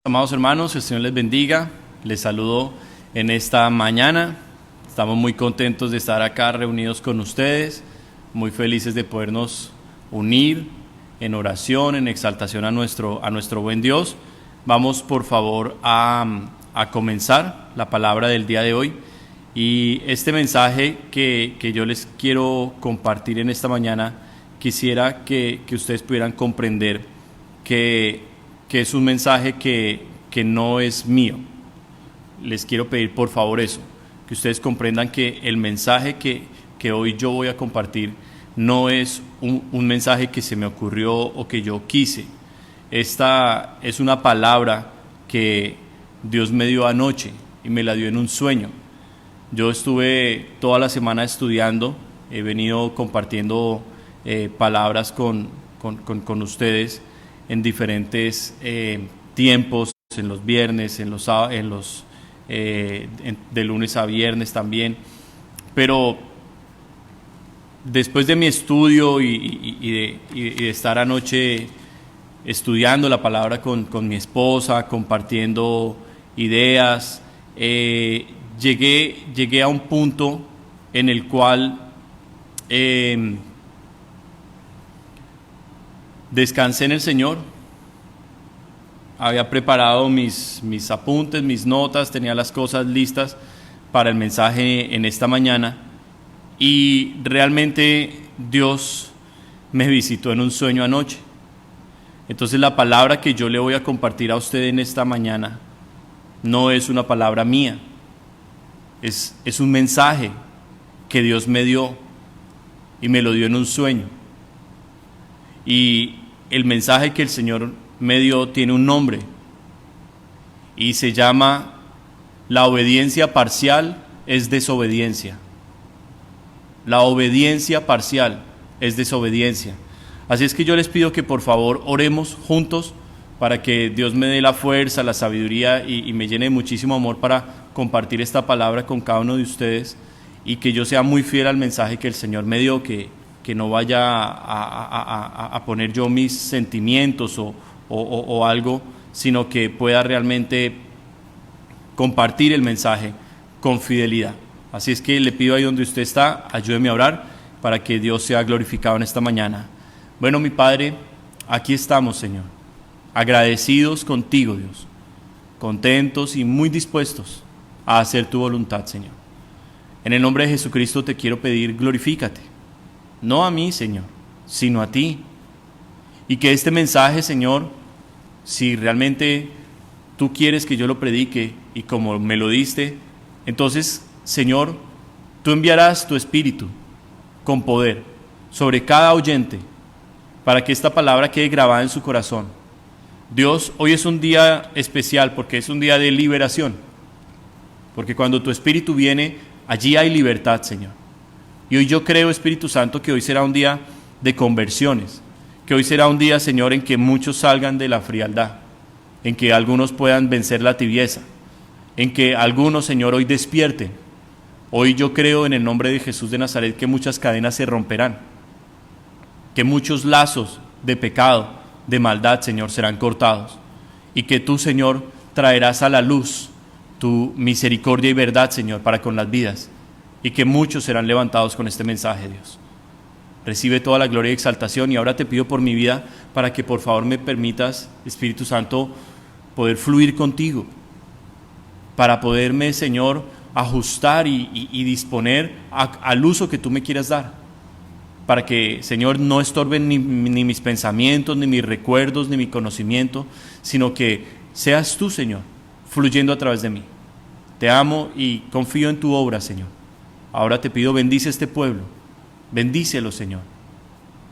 Amados hermanos, el Señor les bendiga. Les saludo en esta mañana. Estamos muy contentos de estar acá reunidos con ustedes, muy felices de podernos unir en oración, en exaltación a nuestro buen Dios. Vamos por favor a comenzar la palabra del día de hoy. Y este mensaje que yo les quiero compartir en esta mañana, quisiera que ustedes pudieran comprender que es un mensaje que no es mío. Les quiero pedir por favor eso, que ustedes comprendan que el mensaje que hoy yo voy a compartir no es un mensaje que se me ocurrió o que yo quise. Esta es una palabra que Dios me dio anoche y me la dio en un sueño. Yo estuve toda la semana estudiando, he venido compartiendo palabras con ustedes en diferentes tiempos, en los viernes, de lunes a viernes también. Pero después de mi estudio y de estar anoche estudiando la palabra con mi esposa, compartiendo ideas, llegué a un punto en el cual descansé en el Señor. Había preparado mis apuntes, mis notas, tenía las cosas listas para el mensaje en esta mañana, y realmente Dios me visitó en un sueño anoche. Entonces la palabra que yo le voy a compartir a usted en esta mañana no es una palabra mía, es un mensaje que Dios me dio y me lo dio en un sueño. Y el mensaje que el Señor me dio tiene un nombre y se llama: la obediencia parcial es desobediencia. La obediencia parcial es desobediencia. Así es que yo les pido que por favor oremos juntos para que Dios me dé la fuerza, la sabiduría y me llene de muchísimo amor para compartir esta palabra con cada uno de ustedes, y que yo sea muy fiel al mensaje que el Señor me dio, que no vaya a poner yo mis sentimientos o algo, sino que pueda realmente compartir el mensaje con fidelidad. Así es que le pido ahí donde usted está, ayúdeme a orar para que Dios sea glorificado en esta mañana. Bueno, mi Padre, aquí estamos, Señor, agradecidos contigo, Dios, contentos y muy dispuestos a hacer tu voluntad, Señor. En el nombre de Jesucristo te quiero pedir, glorifícate, no a mí, Señor, sino a ti. Y que este mensaje, Señor, si realmente tú quieres que yo lo predique y como me lo diste, entonces, Señor, tú enviarás tu Espíritu con poder sobre cada oyente para que esta palabra quede grabada en su corazón. Dios, hoy es un día especial porque es un día de liberación, porque cuando tu Espíritu viene, allí hay libertad, Señor. Y hoy yo creo, Espíritu Santo, que hoy será un día de conversiones, que hoy será un día, Señor, en que muchos salgan de la frialdad, en que algunos puedan vencer la tibieza, en que algunos, Señor, hoy despierten. Hoy yo creo en el nombre de Jesús de Nazaret que muchas cadenas se romperán, que muchos lazos de pecado, de maldad, Señor, serán cortados, y que tú, Señor, traerás a la luz tu misericordia y verdad, Señor, para con las vidas, y que muchos serán levantados con este mensaje, Dios. Recibe toda la gloria y exaltación, y ahora te pido por mi vida para que por favor me permitas, Espíritu Santo, poder fluir contigo, para poderme, Señor, ajustar y disponer al uso que tú me quieras dar, para que, Señor, no estorben ni mis pensamientos, ni mis recuerdos, ni mi conocimiento, sino que seas tú, Señor, fluyendo a través de mí. Te amo y confío en tu obra, Señor. Ahora te pido, bendice este pueblo, bendícelo, Señor,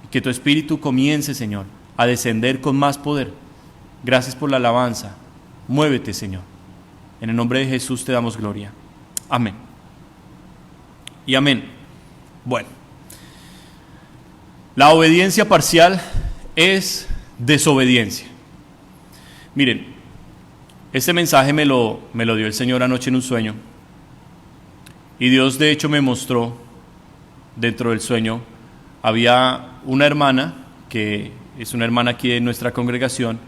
y que tu Espíritu comience, Señor, a descender con más poder. Gracias por la alabanza. Muévete, Señor. En el nombre de Jesús te damos gloria. Amén. Y amén. Bueno, la obediencia parcial es desobediencia. Miren, este mensaje me lo dio el Señor anoche en un sueño. Y Dios de hecho me mostró dentro del sueño, había una hermana que es una hermana aquí de nuestra congregación,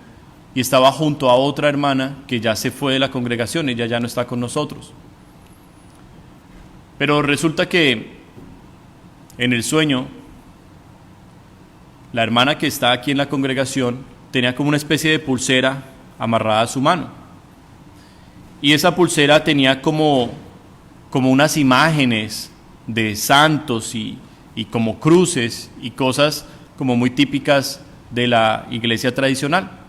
y estaba junto a otra hermana que ya se fue de la congregación, ella ya no está con nosotros. Pero resulta que en el sueño, la hermana que está aquí en la congregación tenía como una especie de pulsera amarrada a su mano. Y esa pulsera tenía como unas imágenes de santos y como cruces y cosas como muy típicas de la iglesia tradicional.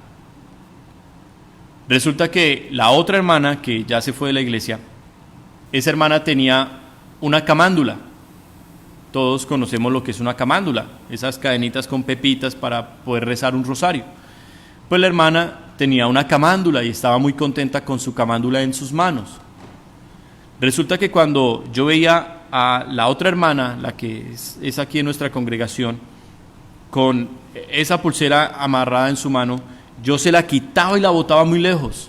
Resulta que la otra hermana que ya se fue de la iglesia, esa hermana tenía una camándula. Todos conocemos lo que es una camándula, esas cadenitas con pepitas para poder rezar un rosario. Pues la hermana tenía una camándula y estaba muy contenta con su camándula en sus manos. Resulta que cuando yo veía a la otra hermana, la que es aquí en nuestra congregación, con esa pulsera amarrada en su mano, yo se la quitaba y la botaba muy lejos.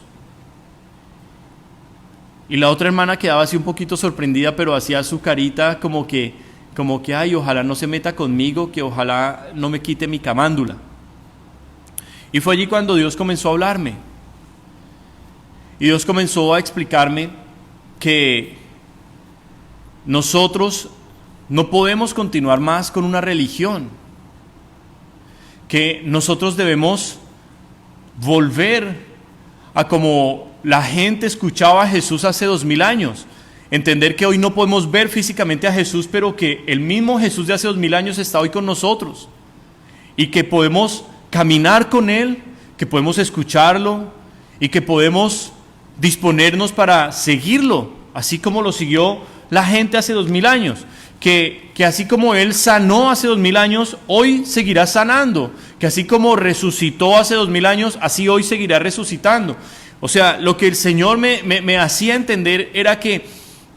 Y la otra hermana quedaba así un poquito sorprendida, pero hacía su carita como que, ay, ojalá no se meta conmigo, que ojalá no me quite mi camándula. Y fue allí cuando Dios comenzó a hablarme. Y Dios comenzó a explicarme que nosotros no podemos continuar más con una religión, que nosotros debemos volver a como la gente escuchaba a Jesús hace 2000 años. Entender que hoy no podemos ver físicamente a Jesús, pero que el mismo Jesús de hace 2000 años está hoy con nosotros. Y que podemos caminar con Él, que podemos escucharlo y que podemos disponernos para seguirlo, así como lo siguió la gente hace 2000 años. Que así como Él sanó hace 2000 años, hoy seguirá sanando. Que así como resucitó hace 2000 años, así hoy seguirá resucitando. O sea, lo que el Señor me hacía entender era que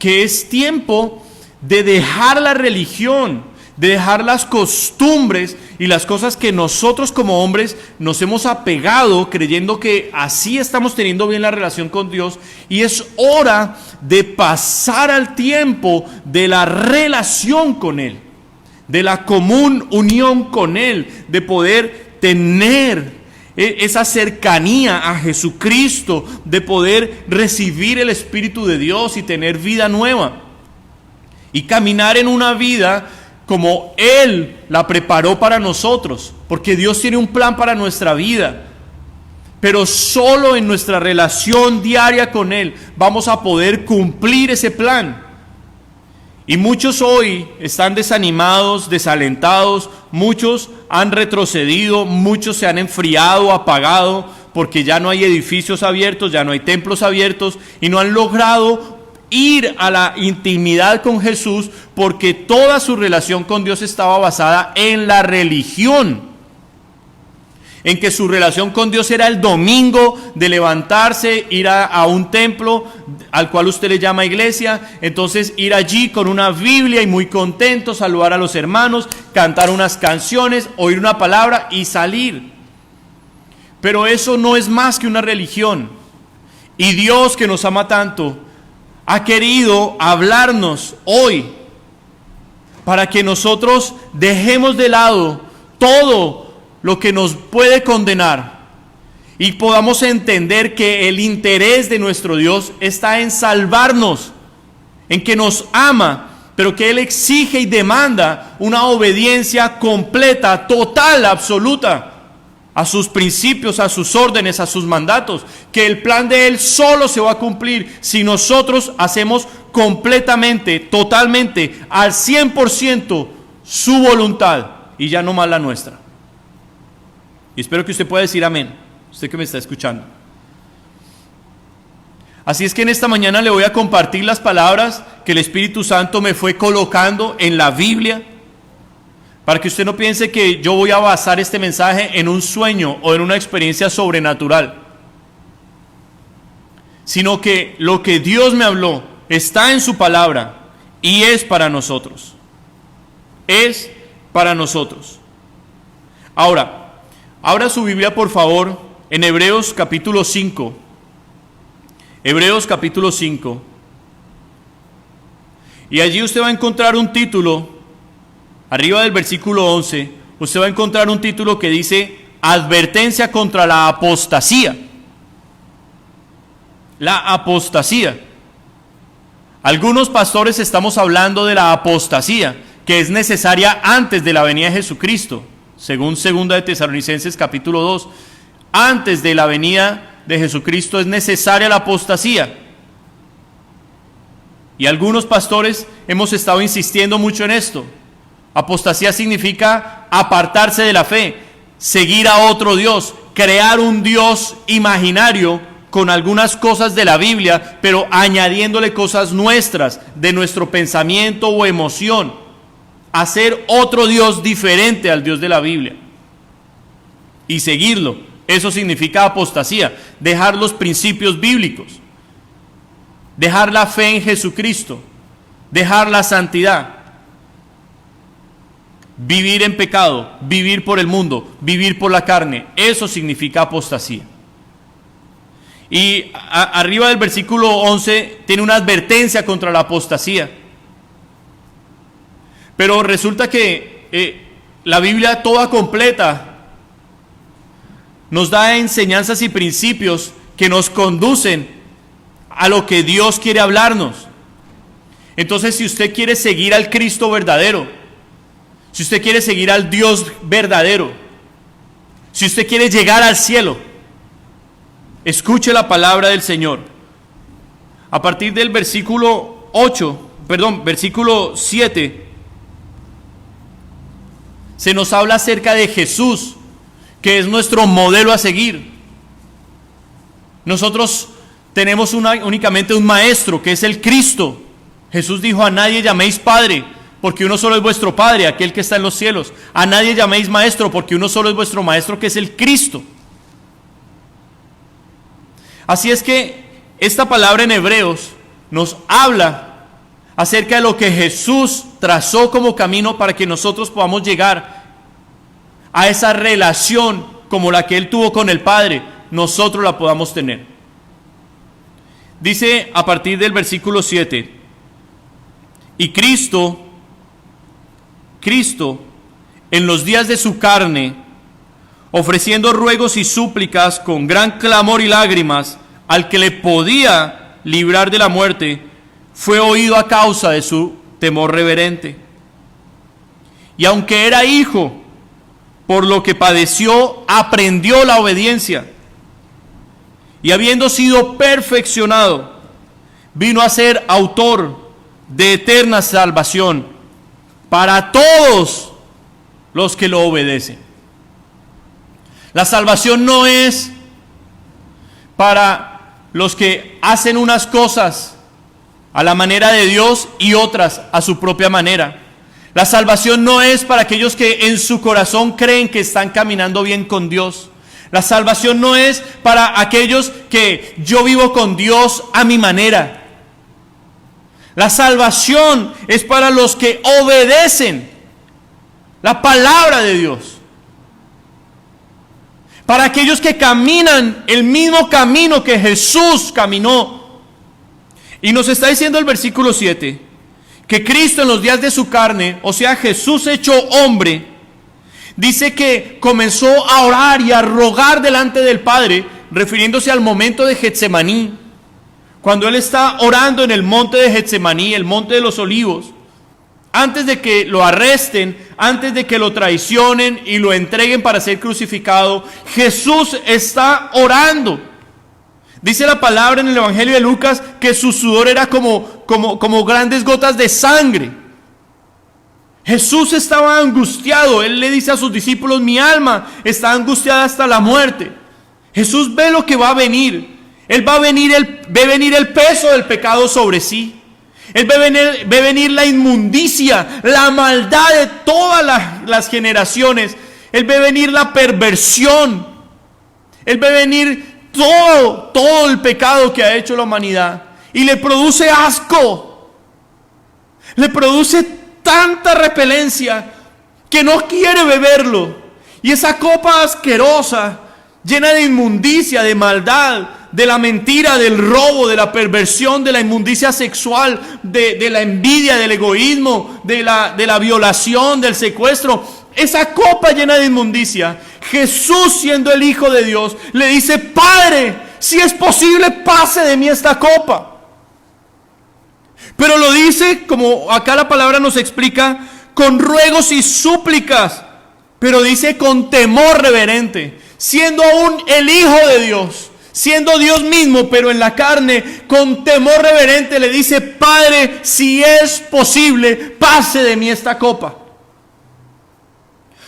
es tiempo de dejar la religión, de dejar las costumbres y las cosas que nosotros como hombres nos hemos apegado creyendo que así estamos teniendo bien la relación con Dios, y es hora de pasar al tiempo de la relación con Él, de la común unión con Él, de poder tener esa cercanía a Jesucristo, de poder recibir el Espíritu de Dios y tener vida nueva y caminar en una vida como Él la preparó para nosotros, porque Dios tiene un plan para nuestra vida, pero solo en nuestra relación diaria con Él vamos a poder cumplir ese plan. Y muchos hoy están desanimados, desalentados, muchos han retrocedido, muchos se han enfriado, apagado, porque ya no hay edificios abiertos, ya no hay templos abiertos, y no han logrado ir a la intimidad con Jesús, porque toda su relación con Dios estaba basada en la religión, en que su relación con Dios era el domingo de levantarse, ir a un templo al cual usted le llama iglesia, entonces ir allí con una Biblia y muy contento, saludar a los hermanos, cantar unas canciones, oír una palabra y salir. Pero eso no es más que una religión. Y Dios, que nos ama tanto, ha querido hablarnos hoy para que nosotros dejemos de lado todo lo que nos puede condenar y podamos entender que el interés de nuestro Dios está en salvarnos, en que nos ama, pero que Él exige y demanda una obediencia completa, total, absoluta a sus principios, a sus órdenes, a sus mandatos, que el plan de Él solo se va a cumplir si nosotros hacemos completamente, totalmente, al 100% su voluntad y ya no más la nuestra. Y espero que usted pueda decir amén, usted que me está escuchando. Así es que en esta mañana le voy a compartir las palabras que el Espíritu Santo me fue colocando en la Biblia, para que usted no piense que yo voy a basar este mensaje en un sueño o en una experiencia sobrenatural, sino que lo que Dios me habló está en su palabra y es para nosotros. Es para nosotros. Ahora, abra su Biblia por favor en Hebreos capítulo 5. Hebreos capítulo 5. Y allí usted va a encontrar un título, arriba del versículo 11, usted va a encontrar un título que dice advertencia contra la apostasía. La apostasía. Algunos pastores estamos hablando de la apostasía, que es necesaria antes de la venida de Jesucristo, según 2 de Tesalonicenses capítulo 2. Antes de la venida de Jesucristo es necesaria la apostasía. Y algunos pastores hemos estado insistiendo mucho en esto. Apostasía significa apartarse de la fe, seguir a otro Dios, crear un Dios imaginario con algunas cosas de la Biblia, pero añadiéndole cosas nuestras, de nuestro pensamiento o emoción. Hacer otro Dios diferente al Dios de la Biblia y seguirlo. Eso significa apostasía, dejar los principios bíblicos, dejar la fe en Jesucristo, dejar la santidad, vivir en pecado, vivir por el mundo, vivir por la carne. Eso significa apostasía. Y arriba del versículo 11 tiene una advertencia contra la apostasía. Pero resulta que la Biblia toda completa nos da enseñanzas y principios que nos conducen a lo que Dios quiere hablarnos. Entonces, si usted quiere seguir al Cristo verdadero, si usted quiere seguir al Dios verdadero, si usted quiere llegar al cielo, escuche la palabra del Señor. A partir del versículo 7, se nos habla acerca de Jesús, que es nuestro modelo a seguir. Nosotros tenemos únicamente un maestro, que es el Cristo. Jesús dijo: a nadie llaméis Padre, porque uno solo es vuestro Padre, aquel que está en los cielos. A nadie llaméis Maestro, porque uno solo es vuestro Maestro, que es el Cristo. Así es que esta palabra en Hebreos nos habla acerca de lo que Jesús trazó como camino para que nosotros podamos llegar a esa relación como la que Él tuvo con el Padre, nosotros la podamos tener. Dice a partir del versículo 7: y Cristo, en los días de su carne, ofreciendo ruegos y súplicas con gran clamor y lágrimas al que le podía librar de la muerte, fue oído a causa de su temor reverente. Y aunque era hijo, por lo que padeció, aprendió la obediencia. Y habiendo sido perfeccionado, vino a ser autor de eterna salvación para todos los que lo obedecen. La salvación no es para los que hacen unas cosas a la manera de Dios y otras a su propia manera. La salvación no es para aquellos que en su corazón creen que están caminando bien con Dios. La salvación no es para aquellos que yo vivo con Dios a mi manera. La salvación es para los que obedecen la palabra de Dios. Para aquellos que caminan el mismo camino que Jesús caminó. Y nos está diciendo el versículo 7, que Cristo en los días de su carne, o sea, Jesús hecho hombre, dice que comenzó a orar y a rogar delante del Padre, refiriéndose al momento de Getsemaní, cuando Él está orando en el monte de Getsemaní, el monte de los olivos, antes de que lo arresten, antes de que lo traicionen y lo entreguen para ser crucificado. Jesús está orando. Dice la palabra en el Evangelio de Lucas que su sudor era como grandes gotas de sangre. Jesús estaba angustiado. Él le dice a sus discípulos: mi alma está angustiada hasta la muerte. Jesús ve lo que va a venir. Él ve venir el peso del pecado sobre sí. Él ve venir la inmundicia, la maldad de todas las generaciones. Él ve venir la perversión. Él ve venir todo el pecado que ha hecho la humanidad. Y le produce asco. Le produce tanta repelencia que no quiere beberlo. Y esa copa asquerosa, llena de inmundicia, de maldad, de la mentira, del robo, de la perversión, de la inmundicia sexual, de la envidia, del egoísmo, de la violación, del secuestro. Esa copa llena de inmundicia, Jesús, siendo el Hijo de Dios, le dice: Padre, si es posible, pase de mí esta copa. Pero lo dice, como acá la palabra nos explica, con ruegos y súplicas, pero dice con temor reverente, siendo aún el Hijo de Dios, siendo Dios mismo, pero en la carne, con temor reverente le dice: Padre, si es posible, pase de mí esta copa.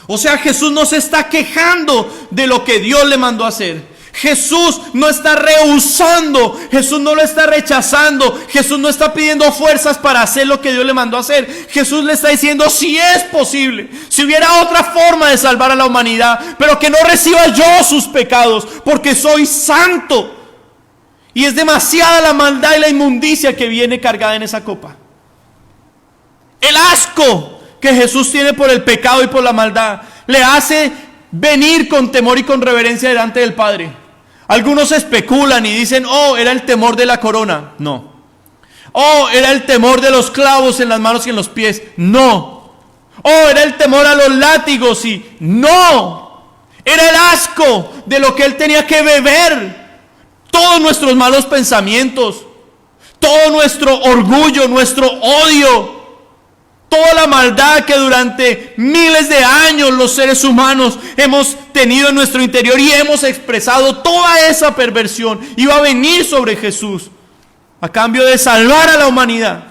O sea, Jesús no se está quejando de lo que Dios le mandó a hacer. Jesús no está rehusando, Jesús no lo está rechazando, Jesús no está pidiendo fuerzas para hacer lo que Dios le mandó a hacer. Jesús le está diciendo: si es posible, si hubiera otra forma de salvar a la humanidad, pero que no reciba yo sus pecados, porque soy santo. Y es demasiada la maldad y la inmundicia que viene cargada en esa copa. El asco que Jesús tiene por el pecado y por la maldad le hace venir con temor y con reverencia delante del Padre. Algunos especulan y dicen: oh, era el temor de la corona. No. Oh, era el temor de los clavos en las manos y en los pies. No. Oh, era el temor a los látigos. Y no. Era el asco de lo que él tenía que beber. Todos nuestros malos pensamientos, todo nuestro orgullo, nuestro odio, toda la maldad que durante miles de años los seres humanos hemos tenido en nuestro interior y hemos expresado, toda esa perversión iba a venir sobre Jesús a cambio de salvar a la humanidad.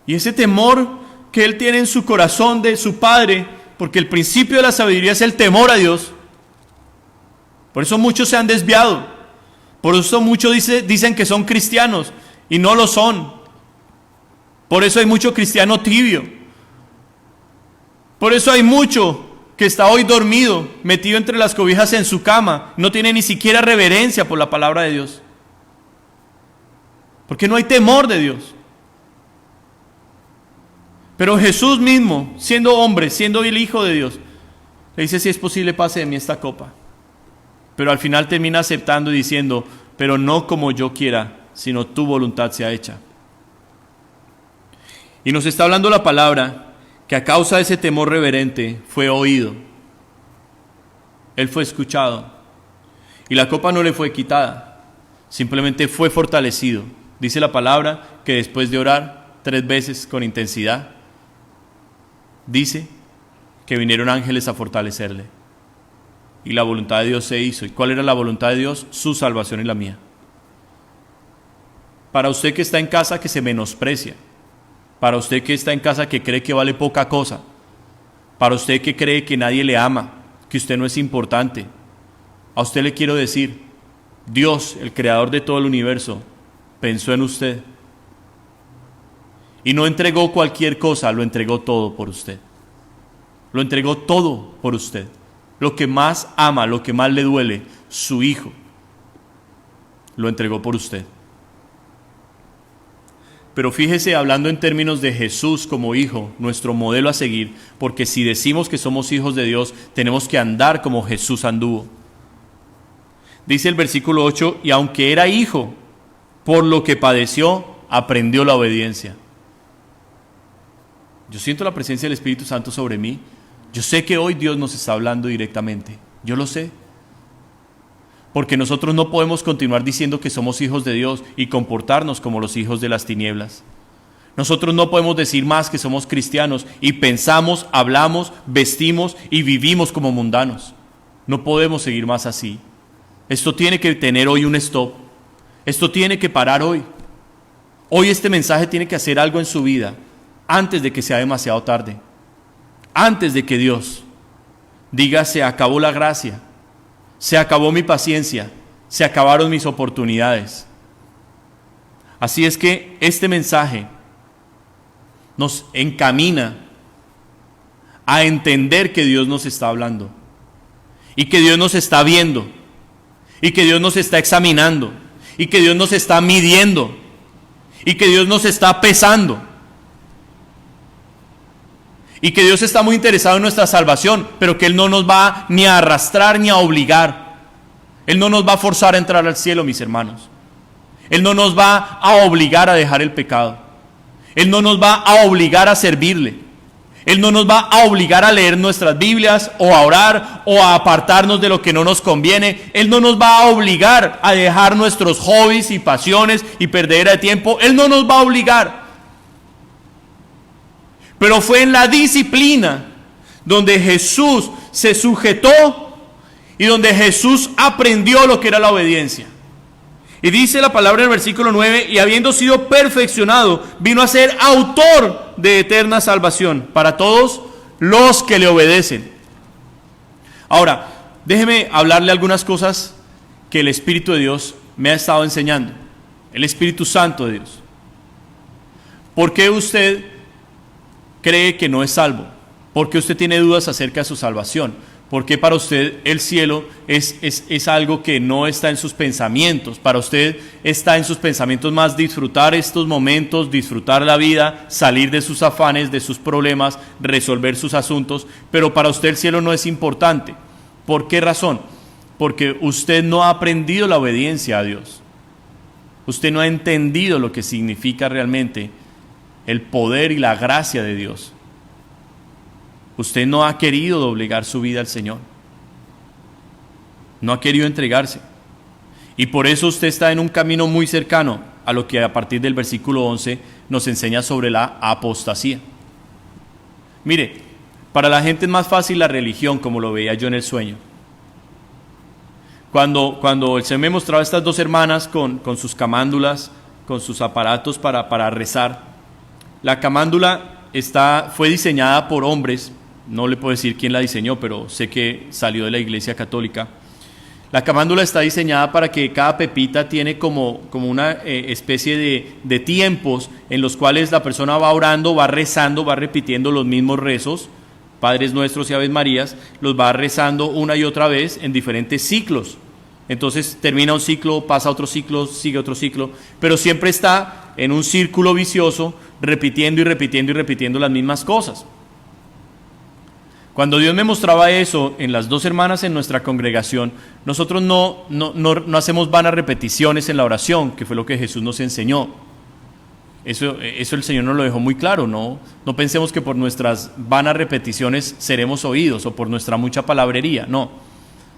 Y ese temor que él tiene en su corazón de su Padre, porque el principio de la sabiduría es el temor a Dios. Por eso muchos se han desviado. Por eso muchos dicen que son cristianos y no lo son. Por eso hay mucho cristiano tibio. Por eso hay mucho que está hoy dormido, metido entre las cobijas en su cama. No tiene ni siquiera reverencia por la palabra de Dios. Porque no hay temor de Dios. Pero Jesús mismo, siendo hombre, siendo el Hijo de Dios, le dice: si es posible, pase de mí esta copa. Pero al final termina aceptando y diciendo: pero no como yo quiera, sino tu voluntad sea hecha. Y nos está hablando la palabra que a causa de ese temor reverente fue oído. Él fue escuchado. Y la copa no le fue quitada, simplemente fue fortalecido. Dice la palabra que después de orar 3 veces con intensidad, dice que vinieron ángeles a fortalecerle. Y la voluntad de Dios se hizo. ¿Y cuál era la voluntad de Dios? Su salvación y la mía. Para usted que está en casa que se menosprecia, para usted que está en casa que cree que vale poca cosa, para usted que cree que nadie le ama, que usted no es importante, a usted le quiero decir: Dios, el creador de todo el universo, pensó en usted y no entregó cualquier cosa, lo entregó todo por usted. Lo entregó todo por usted. Lo que más ama, lo que más le duele, su Hijo, lo entregó por usted. Pero fíjese, hablando en términos de Jesús como Hijo, nuestro modelo a seguir, porque si decimos que somos hijos de Dios, tenemos que andar como Jesús anduvo. Dice el versículo 8: y aunque era hijo, por lo que padeció, aprendió la obediencia. Yo siento la presencia del Espíritu Santo sobre mí. Yo sé que hoy Dios nos está hablando directamente. Yo lo sé. Porque nosotros no podemos continuar diciendo que somos hijos de Dios y comportarnos como los hijos de las tinieblas. Nosotros no podemos decir más que somos cristianos y pensamos, hablamos, vestimos y vivimos como mundanos. No podemos seguir más así. Esto tiene que tener hoy un stop. Esto tiene que parar hoy. Hoy este mensaje tiene que hacer algo en su vida antes de que sea demasiado tarde. Antes de que Dios diga: se acabó la gracia, se acabó mi paciencia, se acabaron mis oportunidades. Así es que este mensaje nos encamina a entender que Dios nos está hablando y que Dios nos está viendo y que Dios nos está examinando y que Dios nos está midiendo y que Dios nos está pesando. Y que Dios está muy interesado en nuestra salvación, pero que Él no nos va ni a arrastrar ni a obligar. Él no nos va a forzar a entrar al cielo, mis hermanos. Él no nos va a obligar a dejar el pecado. Él no nos va a obligar a servirle. Él no nos va a obligar a leer nuestras Biblias o a orar o a apartarnos de lo que no nos conviene. Él no nos va a obligar a dejar nuestros hobbies y pasiones y perder de tiempo. Él no nos va a obligar. Pero fue en la disciplina donde Jesús se sujetó y donde Jesús aprendió lo que era la obediencia. Y dice la palabra en el versículo 9, y habiendo sido perfeccionado, vino a ser autor de eterna salvación para todos los que le obedecen. Ahora, déjeme hablarle algunas cosas que el Espíritu de Dios me ha estado enseñando. El Espíritu Santo de Dios. ¿Por qué usted cree que no es salvo? ¿Por qué usted tiene dudas acerca de su salvación? ¿Por qué para usted el cielo es algo que no está en sus pensamientos? Para usted está en sus pensamientos más disfrutar estos momentos, disfrutar la vida, salir de sus afanes, de sus problemas, resolver sus asuntos, pero para usted el cielo no es importante. ¿Por qué razón? Porque usted no ha aprendido la obediencia a Dios. Usted no ha entendido lo que significa realmente el poder y la gracia de Dios. Usted no ha querido doblegar su vida al Señor. No ha querido entregarse. Y por eso usted está en un camino muy cercano a lo que a partir del versículo 11 nos enseña sobre la apostasía. Mire, para la gente es más fácil la religión, como lo veía yo en el sueño. Cuando el Señor me mostraba estas dos hermanas con sus camándulas, con sus aparatos para rezar, la camándula fue diseñada por hombres. No le puedo decir quién la diseñó, pero sé que salió de la Iglesia Católica. La camándula está diseñada para que cada pepita tiene como una especie de tiempos en los cuales la persona va orando, va rezando, va repitiendo los mismos rezos, Padres Nuestros y Aves Marías, los va rezando una y otra vez en diferentes ciclos. Entonces termina un ciclo, pasa otro ciclo, sigue otro ciclo, pero siempre está en un círculo vicioso, repitiendo y repitiendo y repitiendo las mismas cosas. Cuando Dios me mostraba eso en las dos hermanas en nuestra congregación, nosotros no hacemos vanas repeticiones en la oración, que fue lo que Jesús nos enseñó. Eso el Señor nos lo dejó muy claro, no pensemos que por nuestras vanas repeticiones seremos oídos o por nuestra mucha palabrería, no.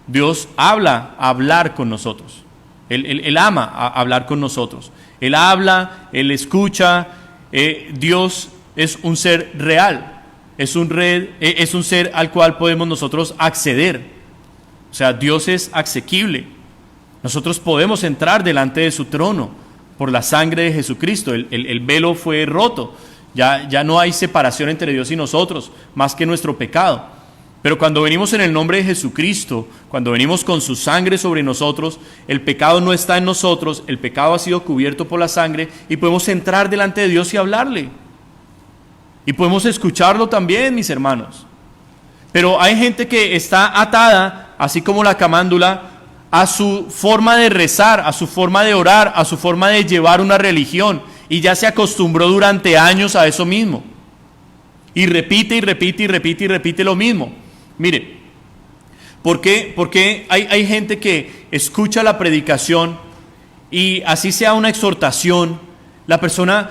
Dios hablar con nosotros. Él ama hablar con nosotros. Él habla, Él escucha. Dios es un ser real. Es un ser al cual podemos nosotros acceder. O sea, Dios es asequible. Nosotros podemos entrar delante de su trono por la sangre de Jesucristo. El velo fue roto. Ya no hay separación entre Dios y nosotros, más que nuestro pecado. Pero cuando venimos en el nombre de Jesucristo, cuando venimos con su sangre sobre nosotros, el pecado no está en nosotros, el pecado ha sido cubierto por la sangre y podemos entrar delante de Dios y hablarle. Y podemos escucharlo también, mis hermanos. Pero hay gente que está atada, así como la camándula, a su forma de rezar, a su forma de orar, a su forma de llevar una religión. Y ya se acostumbró durante años a eso mismo. Y repite y repite y repite y repite lo mismo. Mire, ¿por qué hay gente que escucha la predicación y así sea una exhortación, la persona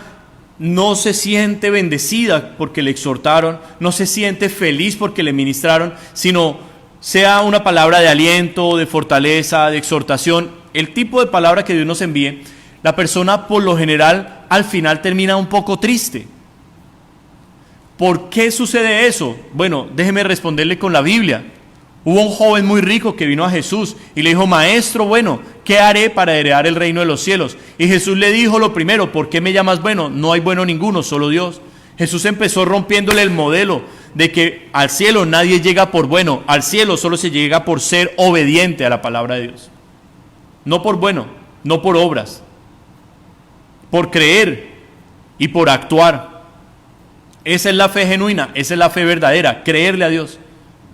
no se siente bendecida porque le exhortaron, no se siente feliz porque le ministraron, sino sea una palabra de aliento, de fortaleza, de exhortación, el tipo de palabra que Dios nos envíe, la persona por lo general al final termina un poco triste? ¿Por qué sucede eso? Bueno, déjeme responderle con la Biblia. Hubo un joven muy rico que vino a Jesús y le dijo: Maestro, bueno, ¿qué haré para heredar el reino de los cielos? Y Jesús le dijo lo primero: ¿por qué me llamas bueno? No hay bueno ninguno, solo Dios. Jesús empezó rompiéndole el modelo de que al cielo nadie llega por bueno, al cielo solo se llega por ser obediente a la palabra de Dios. No por bueno, no por obras, por creer y por actuar. Esa es la fe genuina, esa es la fe verdadera, creerle a Dios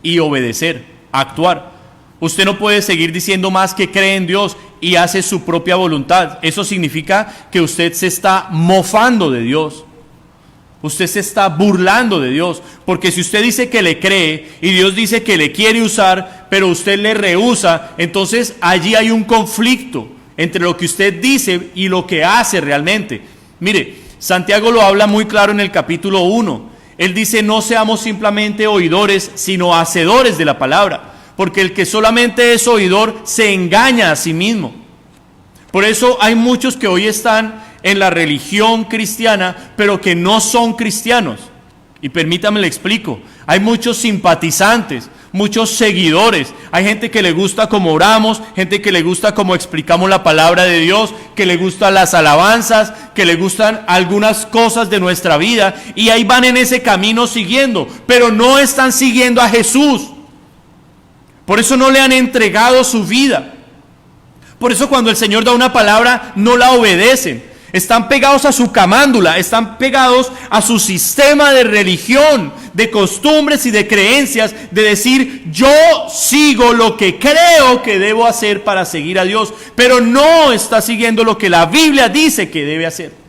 y obedecer, actuar. Usted no puede seguir diciendo más que cree en Dios y hace su propia voluntad. Eso significa que usted se está mofando de Dios. Usted se está burlando de Dios, porque si usted dice que le cree y Dios dice que le quiere usar, pero usted le rehúsa, entonces allí hay un conflicto entre lo que usted dice y lo que hace realmente. Mire, Santiago lo habla muy claro en el capítulo 1. Él dice: no seamos simplemente oidores, sino hacedores de la palabra, porque el que solamente es oidor se engaña a sí mismo. Por eso hay muchos que hoy están en la religión cristiana, pero que no son cristianos. Y permítame le explico: hay muchos simpatizantes, muchos seguidores, hay gente que le gusta cómo oramos, gente que le gusta cómo explicamos la palabra de Dios, que le gustan las alabanzas, que le gustan algunas cosas de nuestra vida, y ahí van en ese camino siguiendo, pero no están siguiendo a Jesús. Por eso no le han entregado su vida. Por eso cuando el Señor da una palabra no la obedecen. Están pegados a su camándula, están pegados a su sistema de religión, de costumbres y de creencias, de decir: yo sigo lo que creo que debo hacer para seguir a Dios, pero no está siguiendo lo que la Biblia dice que debe hacer.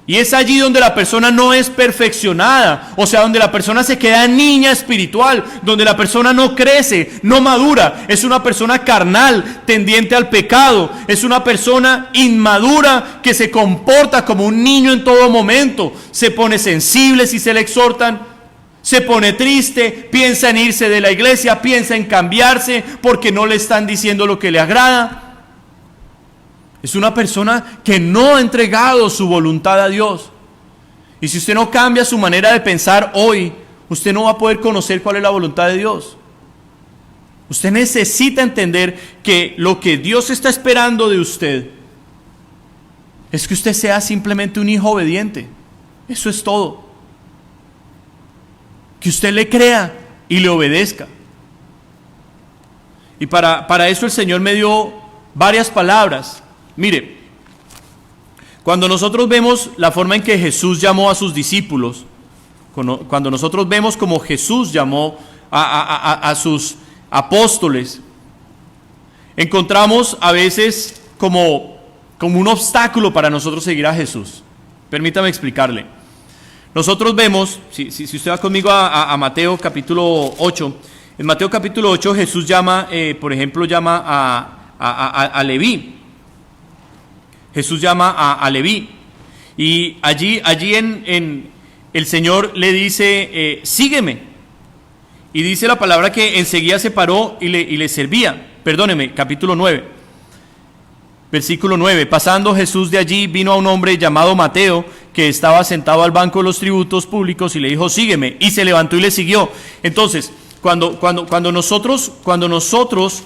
Y es allí donde la persona no es perfeccionada, o sea, donde la persona se queda niña espiritual, donde la persona no crece, no madura, es una persona carnal, tendiente al pecado, es una persona inmadura que se comporta como un niño en todo momento, se pone sensible si se le exhortan, se pone triste, piensa en irse de la iglesia, piensa en cambiarse porque no le están diciendo lo que le agrada. Es una persona que no ha entregado su voluntad a Dios. Y si usted no cambia su manera de pensar hoy, usted no va a poder conocer cuál es la voluntad de Dios. Usted necesita entender que lo que Dios está esperando de usted es que usted sea simplemente un hijo obediente. Eso es todo. Que usted le crea y le obedezca. Y para eso el Señor me dio varias palabras. Mire, cuando nosotros vemos la forma en que Jesús llamó a sus discípulos, cuando nosotros vemos como Jesús llamó a sus apóstoles, encontramos a veces como un obstáculo para nosotros seguir a Jesús. Permítame explicarle. Nosotros vemos, si usted va conmigo a Mateo capítulo 8, en Mateo capítulo 8 Jesús llama, por ejemplo, a Leví. Jesús llama a Leví, y allí en el Señor le dice: sígueme. Y dice la palabra que enseguida se paró y le servía. Perdóneme, capítulo 9, versículo 9. Pasando Jesús de allí, vino a un hombre llamado Mateo, que estaba sentado al banco de los tributos públicos, y le dijo: sígueme. Y se levantó y le siguió. Entonces, cuando nosotros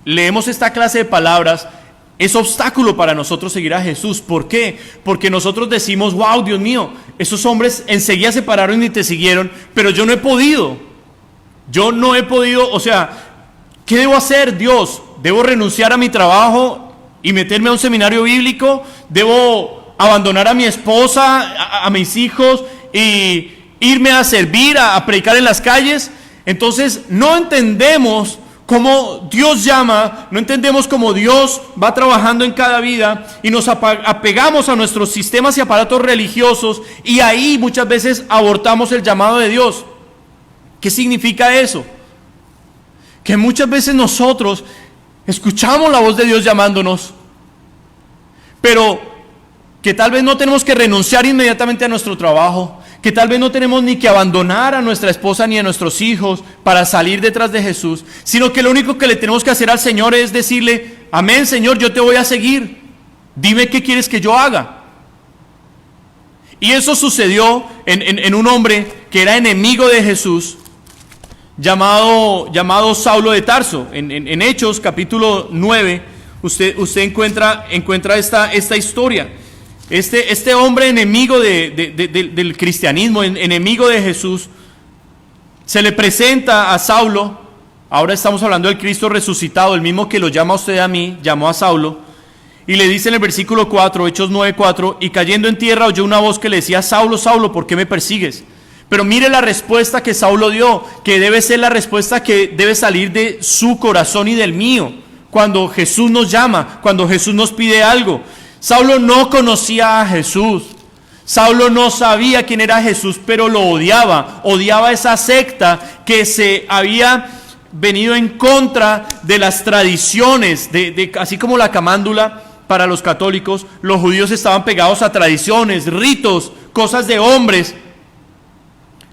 leemos esta clase de palabras, es obstáculo para nosotros seguir a Jesús. ¿Por qué? Porque nosotros decimos: wow, Dios mío, esos hombres enseguida se pararon y te siguieron, pero yo no he podido, o sea, ¿qué debo hacer, Dios? ¿Debo renunciar a mi trabajo y meterme a un seminario bíblico? ¿Debo abandonar a mi esposa, a mis hijos y irme a servir, a predicar en las calles? Entonces no entendemos cómo Dios llama, no entendemos cómo Dios va trabajando en cada vida, y nos apegamos a nuestros sistemas y aparatos religiosos, y ahí muchas veces abortamos el llamado de Dios. ¿Qué significa eso? Que muchas veces nosotros escuchamos la voz de Dios llamándonos, pero que tal vez no tenemos que renunciar inmediatamente a nuestro trabajo, que tal vez no tenemos ni que abandonar a nuestra esposa ni a nuestros hijos para salir detrás de Jesús, sino que lo único que le tenemos que hacer al Señor es decirle: amén, Señor, yo te voy a seguir, dime qué quieres que yo haga. Y eso sucedió en un hombre que era enemigo de Jesús, llamado Saulo de Tarso. En Hechos capítulo 9 usted encuentra esta historia. Este hombre enemigo del cristianismo, enemigo de Jesús, se le presenta a Saulo. Ahora estamos hablando del Cristo resucitado, el mismo que lo llama a usted a mí, llamó a Saulo, y le dice en el versículo 4, Hechos 9:4: y cayendo en tierra oyó una voz que le decía: Saulo, Saulo, ¿por qué me persigues? Pero mire la respuesta que Saulo dio, que debe ser la respuesta que debe salir de su corazón y del mío, cuando Jesús nos llama, cuando Jesús nos pide algo. Saulo no conocía a Jesús, Saulo no sabía quién era Jesús, pero lo odiaba esa secta que se había venido en contra de las tradiciones, así como la camándula para los católicos, los judíos estaban pegados a tradiciones, ritos, cosas de hombres,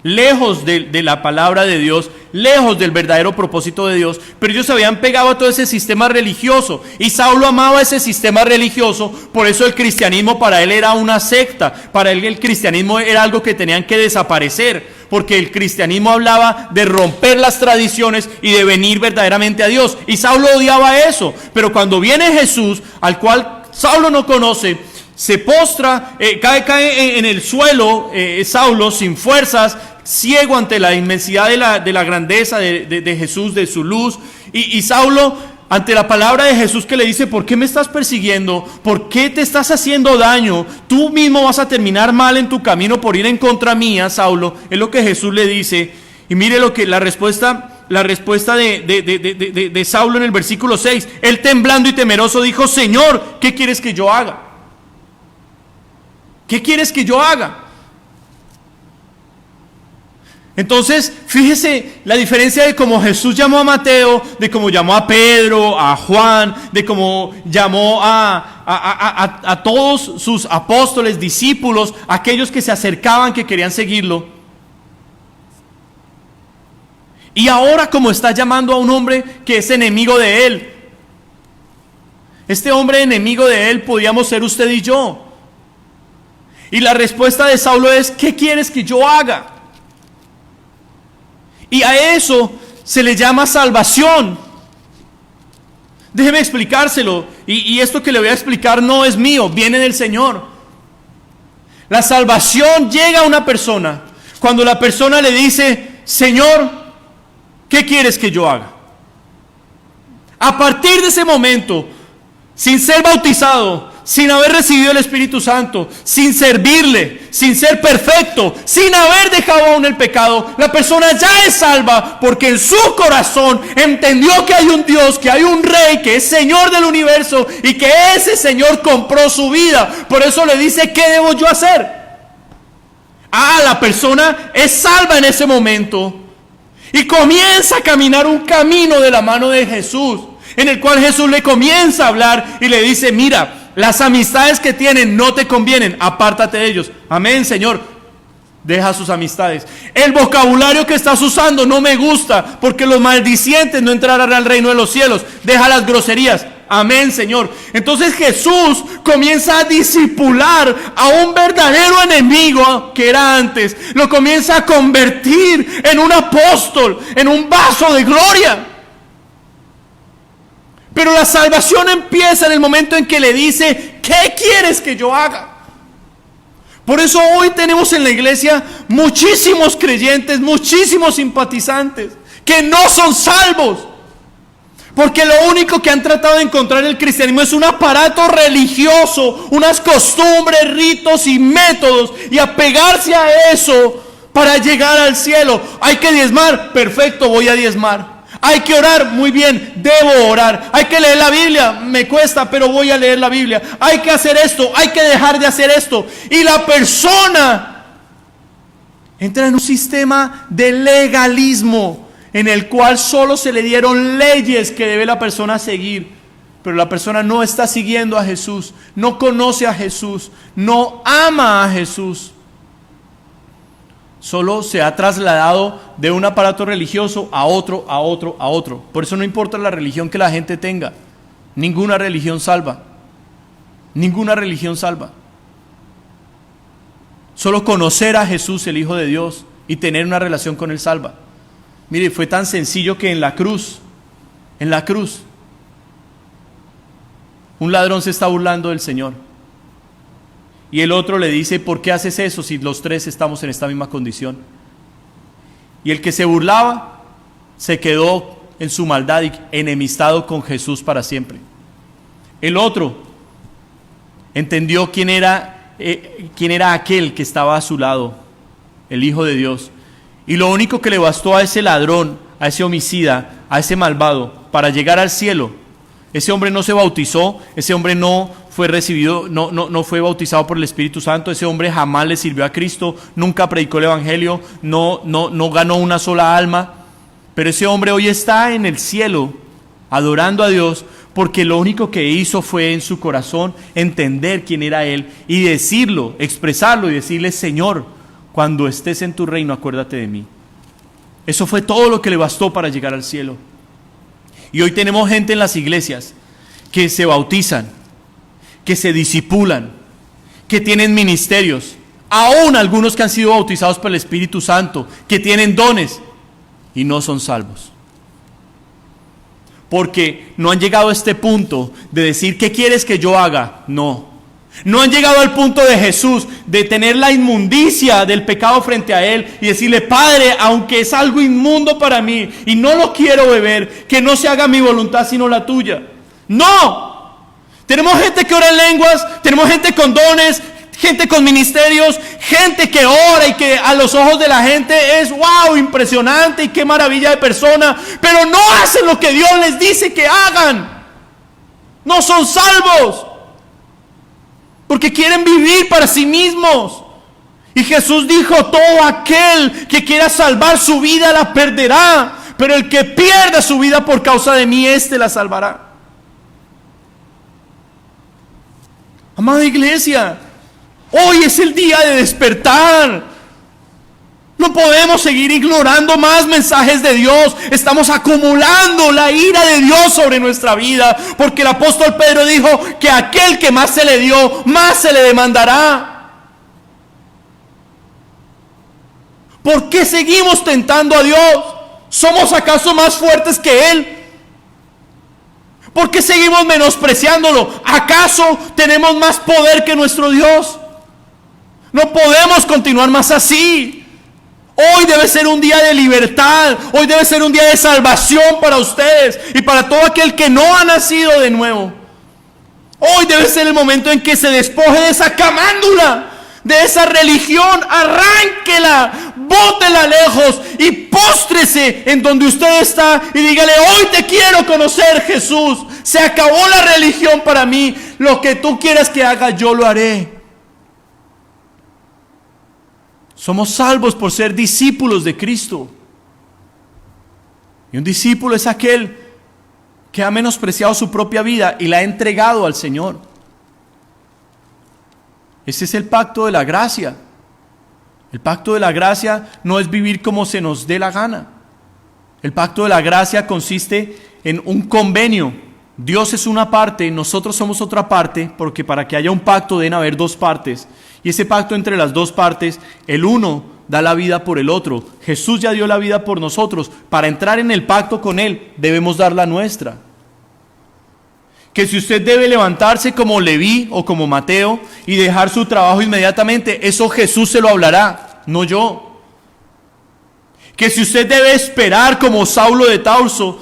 lejos de la palabra de Dios, lejos del verdadero propósito de Dios, pero ellos se habían pegado a todo ese sistema religioso, y Saulo amaba ese sistema religioso. Por eso el cristianismo para él era una secta, para él el cristianismo era algo que tenían que desaparecer, porque el cristianismo hablaba de romper las tradiciones y de venir verdaderamente a Dios, y Saulo odiaba eso. Pero cuando viene Jesús, al cual Saulo no conoce, se postra, cae en el suelo, Saulo sin fuerzas, ciego ante la inmensidad de la grandeza de Jesús, de su luz, y Saulo, ante la palabra de Jesús que le dice: ¿por qué me estás persiguiendo? ¿Por qué te estás haciendo daño? Tú mismo vas a terminar mal en tu camino por ir en contra mía, Saulo. Es lo que Jesús le dice. Y mire lo que la respuesta de Saulo en el versículo 6. Él, temblando y temeroso, dijo: Señor, ¿qué quieres que yo haga? ¿Qué quieres que yo haga? Entonces, fíjese la diferencia de cómo Jesús llamó a Mateo, de cómo llamó a Pedro, a Juan, de cómo llamó a todos sus apóstoles, discípulos, aquellos que se acercaban, que querían seguirlo. Y ahora como está llamando a un hombre que es enemigo de él. Este hombre enemigo de él podíamos ser usted y yo. Y la respuesta de Saulo es: ¿qué quieres que yo haga? Y a eso se le llama salvación. Déjeme explicárselo. Y esto que le voy a explicar no es mío, viene del Señor. La salvación llega a una persona cuando la persona le dice: Señor, ¿qué quieres que yo haga? A partir de ese momento, sin ser bautizado, sin haber recibido el Espíritu Santo, sin servirle, sin ser perfecto, sin haber dejado aún el pecado, la persona ya es salva, porque en su corazón entendió que hay un Dios, que hay un Rey, que es Señor del universo, y que ese Señor compró su vida. Por eso le dice: ¿qué debo yo hacer? La persona es salva en ese momento y comienza a caminar un camino de la mano de Jesús, en el cual Jesús le comienza a hablar y le dice: mira, las amistades que tienen no te convienen, apártate de ellos. Amén, Señor. Deja sus amistades. El vocabulario que estás usando no me gusta, porque los maldicientes no entrarán al reino de los cielos. Deja las groserías. Amén, Señor. Entonces Jesús comienza a discipular a un verdadero enemigo que era antes. Lo comienza a convertir en un apóstol, en un vaso de gloria. Pero la salvación empieza en el momento en que le dice: ¿qué quieres que yo haga? Por eso hoy tenemos en la iglesia muchísimos creyentes, muchísimos simpatizantes que no son salvos. Porque lo único que han tratado de encontrar en el cristianismo es un aparato religioso, unas costumbres, ritos y métodos, y apegarse a eso para llegar al cielo. Hay que diezmar, perfecto, voy a diezmar. Hay que orar, muy bien, debo orar. Hay que leer la Biblia, me cuesta, pero voy a leer la Biblia. Hay que hacer esto, hay que dejar de hacer esto. Y la persona entra en un sistema de legalismo, en el cual solo se le dieron leyes que debe la persona seguir. Pero la persona no está siguiendo a Jesús, no conoce a Jesús, no ama a Jesús. Solo se ha trasladado de un aparato religioso a otro, a otro, a otro. Por eso no importa la religión que la gente tenga. Ninguna religión salva. Ninguna religión salva. Solo conocer a Jesús, el Hijo de Dios, y tener una relación con Él salva. Mire, fue tan sencillo que en la cruz, un ladrón se está burlando del Señor. Y el otro le dice: ¿por qué haces eso si los tres estamos en esta misma condición? Y el que se burlaba se quedó en su maldad y enemistado con Jesús para siempre. El otro entendió quién era aquel que estaba a su lado, el Hijo de Dios. Y lo único que le bastó a ese ladrón, a ese homicida, a ese malvado, para llegar al cielo. Ese hombre no se bautizó, ese hombre no fue recibido, no fue bautizado por el Espíritu Santo, ese hombre jamás le sirvió a Cristo, nunca predicó el Evangelio, no ganó una sola alma. Pero ese hombre hoy está en el cielo, adorando a Dios, porque lo único que hizo fue en su corazón entender quién era Él y decirlo, expresarlo y decirle: Señor, cuando estés en tu reino, acuérdate de mí. Eso fue todo lo que le bastó para llegar al cielo. Y hoy tenemos gente en las iglesias que se bautizan, que se discipulan, que tienen ministerios, aún algunos que han sido bautizados por el Espíritu Santo, que tienen dones y no son salvos. Porque no han llegado a este punto de decir, ¿qué quieres que yo haga? No han llegado al punto de Jesús, de tener la inmundicia del pecado frente a Él y decirle, Padre, aunque es algo inmundo para mí y no lo quiero beber, que no se haga mi voluntad sino la tuya. ¡No! Tenemos gente que ora en lenguas, tenemos gente con dones, gente con ministerios, gente que ora y que a los ojos de la gente es wow, impresionante y qué maravilla de persona, pero no hacen lo que Dios les dice que hagan. No son salvos. Porque quieren vivir para sí mismos. Y Jesús dijo, todo aquel que quiera salvar su vida la perderá, pero el que pierda su vida por causa de mí, éste la salvará. Amada iglesia, hoy es el día de despertar. No podemos seguir ignorando más mensajes de Dios. Estamos acumulando la ira de Dios sobre nuestra vida, porque el apóstol Pedro dijo que aquel que más se le dio, más se le demandará. ¿Por qué seguimos tentando a Dios? ¿Somos acaso más fuertes que Él? ¿Por qué seguimos menospreciándolo? ¿Acaso tenemos más poder que nuestro Dios? No podemos continuar más así. Hoy debe ser un día de libertad. Hoy debe ser un día de salvación para ustedes y para todo aquel que no ha nacido de nuevo. Hoy debe ser el momento en que se despoje de esa camándula, de esa religión. Arránquela, bótela lejos y póstrese en donde usted está y dígale, hoy te quiero conocer, Jesús. Se acabó la religión para mí. Lo que tú quieras que haga, yo lo haré. Somos salvos por ser discípulos de Cristo. Y un discípulo es aquel que ha menospreciado su propia vida y la ha entregado al Señor. Ese es el pacto de la gracia. El pacto de la gracia no es vivir como se nos dé la gana. El pacto de la gracia consiste en un convenio. Dios es una parte, nosotros somos otra parte, porque para que haya un pacto deben haber dos partes. Y ese pacto entre las dos partes, el uno da la vida por el otro. Jesús ya dio la vida por nosotros. Para entrar en el pacto con Él, debemos dar la nuestra. Que si usted debe levantarse como Leví o como Mateo y dejar su trabajo inmediatamente, eso Jesús se lo hablará, no yo. Que si usted debe esperar como Saulo de Tarso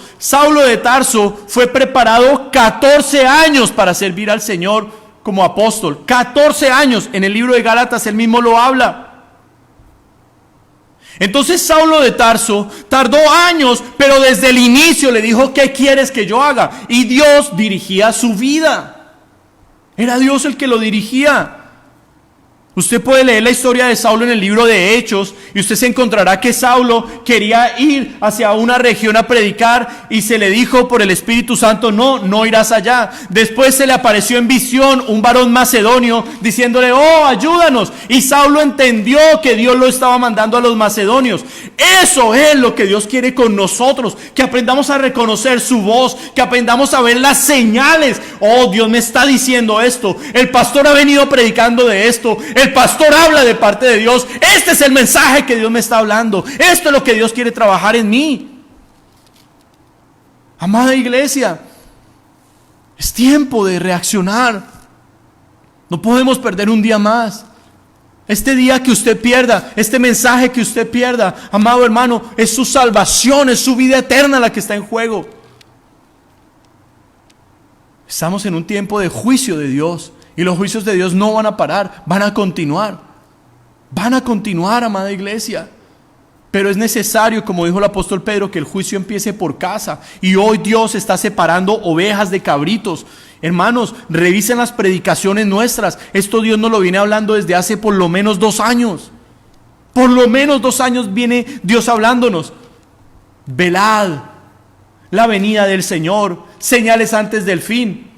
fue preparado 14 años para servir al Señor como apóstol. 14 años, en el libro de Gálatas él mismo lo habla. Entonces Saulo de Tarso tardó años, pero desde el inicio le dijo, ¿qué quieres que yo haga? Y Dios dirigía su vida. Era Dios el que lo dirigía. Usted puede leer la historia de Saulo en el libro de Hechos y usted se encontrará que Saulo quería ir hacia una región a predicar y se le dijo por el Espíritu Santo, no irás allá. Después se le apareció en visión un varón macedonio diciéndole, oh, ayúdanos. Y Saulo entendió que Dios lo estaba mandando a los macedonios. Eso es lo que Dios quiere con nosotros, que aprendamos a reconocer su voz, que aprendamos a ver las señales. Oh, Dios me está diciendo esto, el pastor ha venido predicando de esto, el pastor habla de parte de Dios. Este es el mensaje que Dios me está hablando. Esto es lo que Dios quiere trabajar en mí. Amada iglesia, es tiempo de reaccionar. No podemos perder un día más. Este día que usted pierda, este mensaje que usted pierda, amado hermano, es su salvación, es su vida eterna la que está en juego. Estamos en un tiempo de juicio de Dios. Y los juicios de Dios no van a parar, van a continuar. Van a continuar, amada iglesia. Pero es necesario, como dijo el apóstol Pedro, que el juicio empiece por casa. Y hoy Dios está separando ovejas de cabritos. Hermanos, revisen las predicaciones nuestras. Esto Dios nos lo viene hablando desde hace por lo menos 2 años. Por lo menos 2 años viene Dios hablándonos. Velad la venida del Señor, señales antes del fin.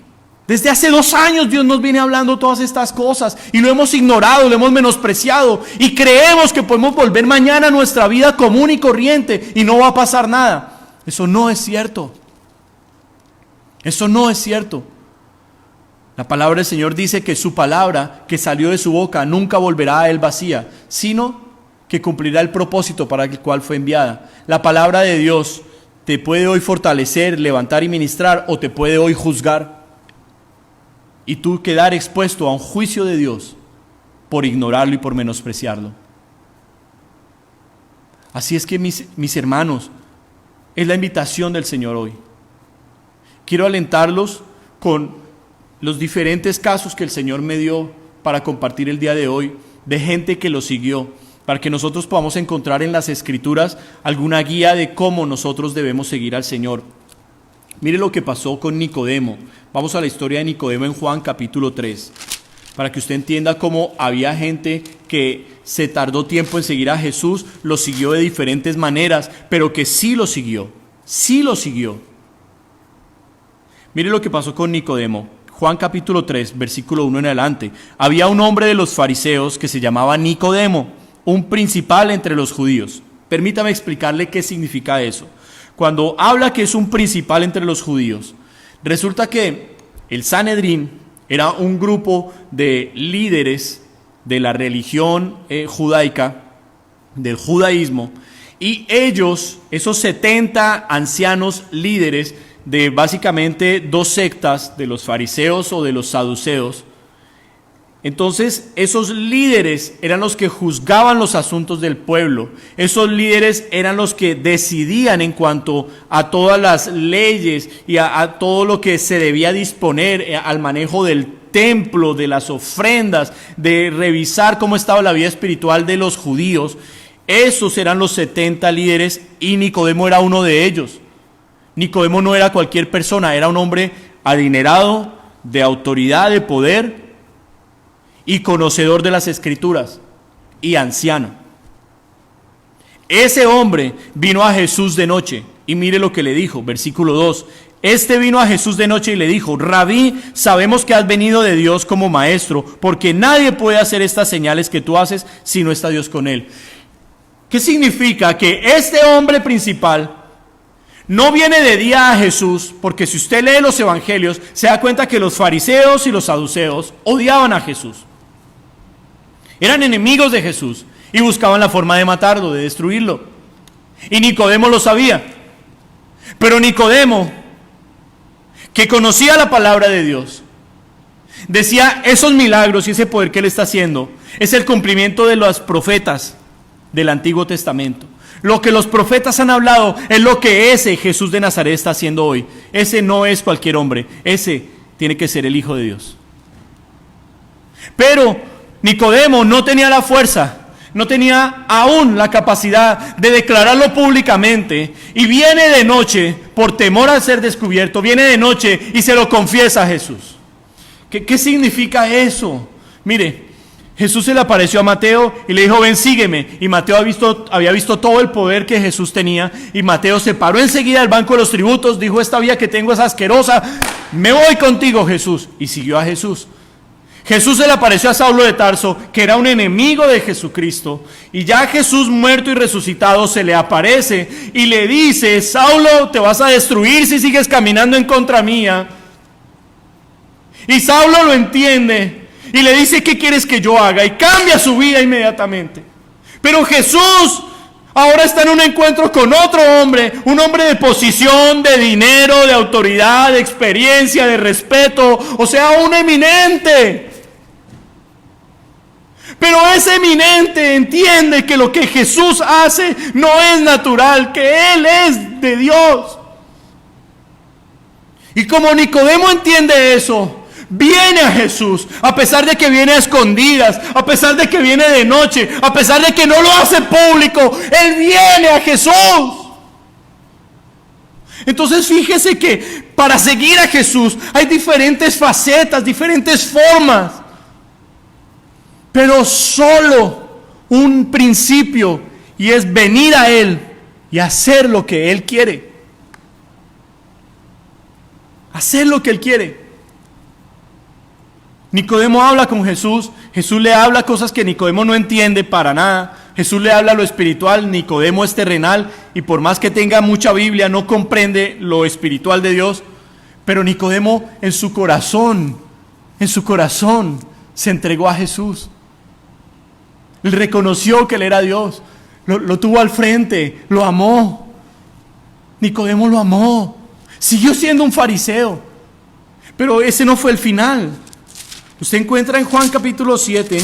Desde hace 2 años Dios nos viene hablando todas estas cosas y lo hemos ignorado, lo hemos menospreciado y creemos que podemos volver mañana a nuestra vida común y corriente y no va a pasar nada. Eso no es cierto. Eso no es cierto. La palabra del Señor dice que su palabra que salió de su boca nunca volverá a él vacía, sino que cumplirá el propósito para el cual fue enviada. La palabra de Dios te puede hoy fortalecer, levantar y ministrar, o te puede hoy juzgar. Y tú quedar expuesto a un juicio de Dios por ignorarlo y por menospreciarlo. Así es que mis hermanos, es la invitación del Señor hoy. Quiero alentarlos con los diferentes casos que el Señor me dio para compartir el día de hoy, de gente que lo siguió, para que nosotros podamos encontrar en las Escrituras alguna guía de cómo nosotros debemos seguir al Señor. Mire lo que pasó con Nicodemo. Vamos a la historia de Nicodemo en Juan capítulo 3, para que usted entienda cómo había gente que se tardó tiempo en seguir a Jesús, lo siguió de diferentes maneras, pero que sí lo siguió. Mire lo que pasó con Nicodemo. Juan capítulo 3, versículo 1 en adelante. Había un hombre de los fariseos que se llamaba Nicodemo, un principal entre los judíos. Permítame explicarle qué significa eso. Cuando habla que es un principal entre los judíos, resulta que el Sanedrín era un grupo de líderes de la religión judaica, del judaísmo, y ellos, esos 70 ancianos líderes de básicamente 2 sectas, de los fariseos o de los saduceos, entonces esos líderes eran los que juzgaban los asuntos del pueblo. Esos líderes eran los que decidían en cuanto a todas las leyes y a todo lo que se debía disponer al manejo del templo, de las ofrendas, de revisar cómo estaba la vida espiritual de los judíos. Esos eran los 70 líderes y Nicodemo era uno de ellos. Nicodemo no era cualquier persona, era un hombre adinerado, de autoridad, de poder y conocedor de las Escrituras y anciano. Ese hombre vino a Jesús de noche y mire lo que le dijo, versículo 2. Este vino a Jesús de noche y le dijo: Rabí, sabemos que has venido de Dios como maestro, porque nadie puede hacer estas señales que tú haces si no está Dios con él. ¿Qué significa? Que este hombre principal no viene de día a Jesús, porque si usted lee los evangelios, se da cuenta que los fariseos y los saduceos odiaban a Jesús. Eran enemigos de Jesús y buscaban la forma de matarlo, de destruirlo. Y Nicodemo lo sabía. Pero Nicodemo, que conocía la palabra de Dios, decía: esos milagros y ese poder que él está haciendo es el cumplimiento de los profetas del Antiguo Testamento. Lo que los profetas han hablado es lo que ese Jesús de Nazaret está haciendo hoy. Ese no es cualquier hombre, ese tiene que ser el Hijo de Dios. Pero Nicodemo no tenía la fuerza, no tenía aún la capacidad de declararlo públicamente, y viene de noche, por temor a ser descubierto, viene de noche y se lo confiesa a Jesús. ¿Qué significa eso? Mire, Jesús se le apareció a Mateo y le dijo: ven, sígueme. Y Mateo había visto todo el poder que Jesús tenía, y Mateo se paró enseguida del banco de los tributos, dijo: esta vía que tengo es asquerosa, me voy contigo, Jesús. Y siguió a Jesús. Jesús se le apareció a Saulo de Tarso, que era un enemigo de Jesucristo, y ya Jesús muerto y resucitado se le aparece y le dice: Saulo, te vas a destruir si sigues caminando en contra mía. Y Saulo lo entiende y le dice: ¿qué quieres que yo haga? Y cambia su vida inmediatamente. Pero Jesús ahora está en un encuentro con otro hombre, un hombre de posición, de dinero, de autoridad, de experiencia, de respeto, o sea, un eminente. Pero ese eminente entiende que lo que Jesús hace no es natural, que Él es de Dios. Y como Nicodemo entiende eso, viene a Jesús, a pesar de que viene a escondidas, a pesar de que viene de noche, a pesar de que no lo hace público, Él viene a Jesús. Entonces fíjese que para seguir a Jesús hay diferentes facetas, diferentes formas, pero solo un principio, y es venir a Él y hacer lo que Él quiere. Hacer lo que Él quiere. Nicodemo habla con Jesús, Jesús le habla cosas que Nicodemo no entiende para nada. Jesús le habla lo espiritual, Nicodemo es terrenal y por más que tenga mucha Biblia no comprende lo espiritual de Dios. Pero Nicodemo en su corazón se entregó a Jesús. Él reconoció que Él era Dios, lo tuvo al frente, lo amó. Nicodemo lo amó, siguió siendo un fariseo, pero ese no fue el final. Usted encuentra en Juan capítulo 7,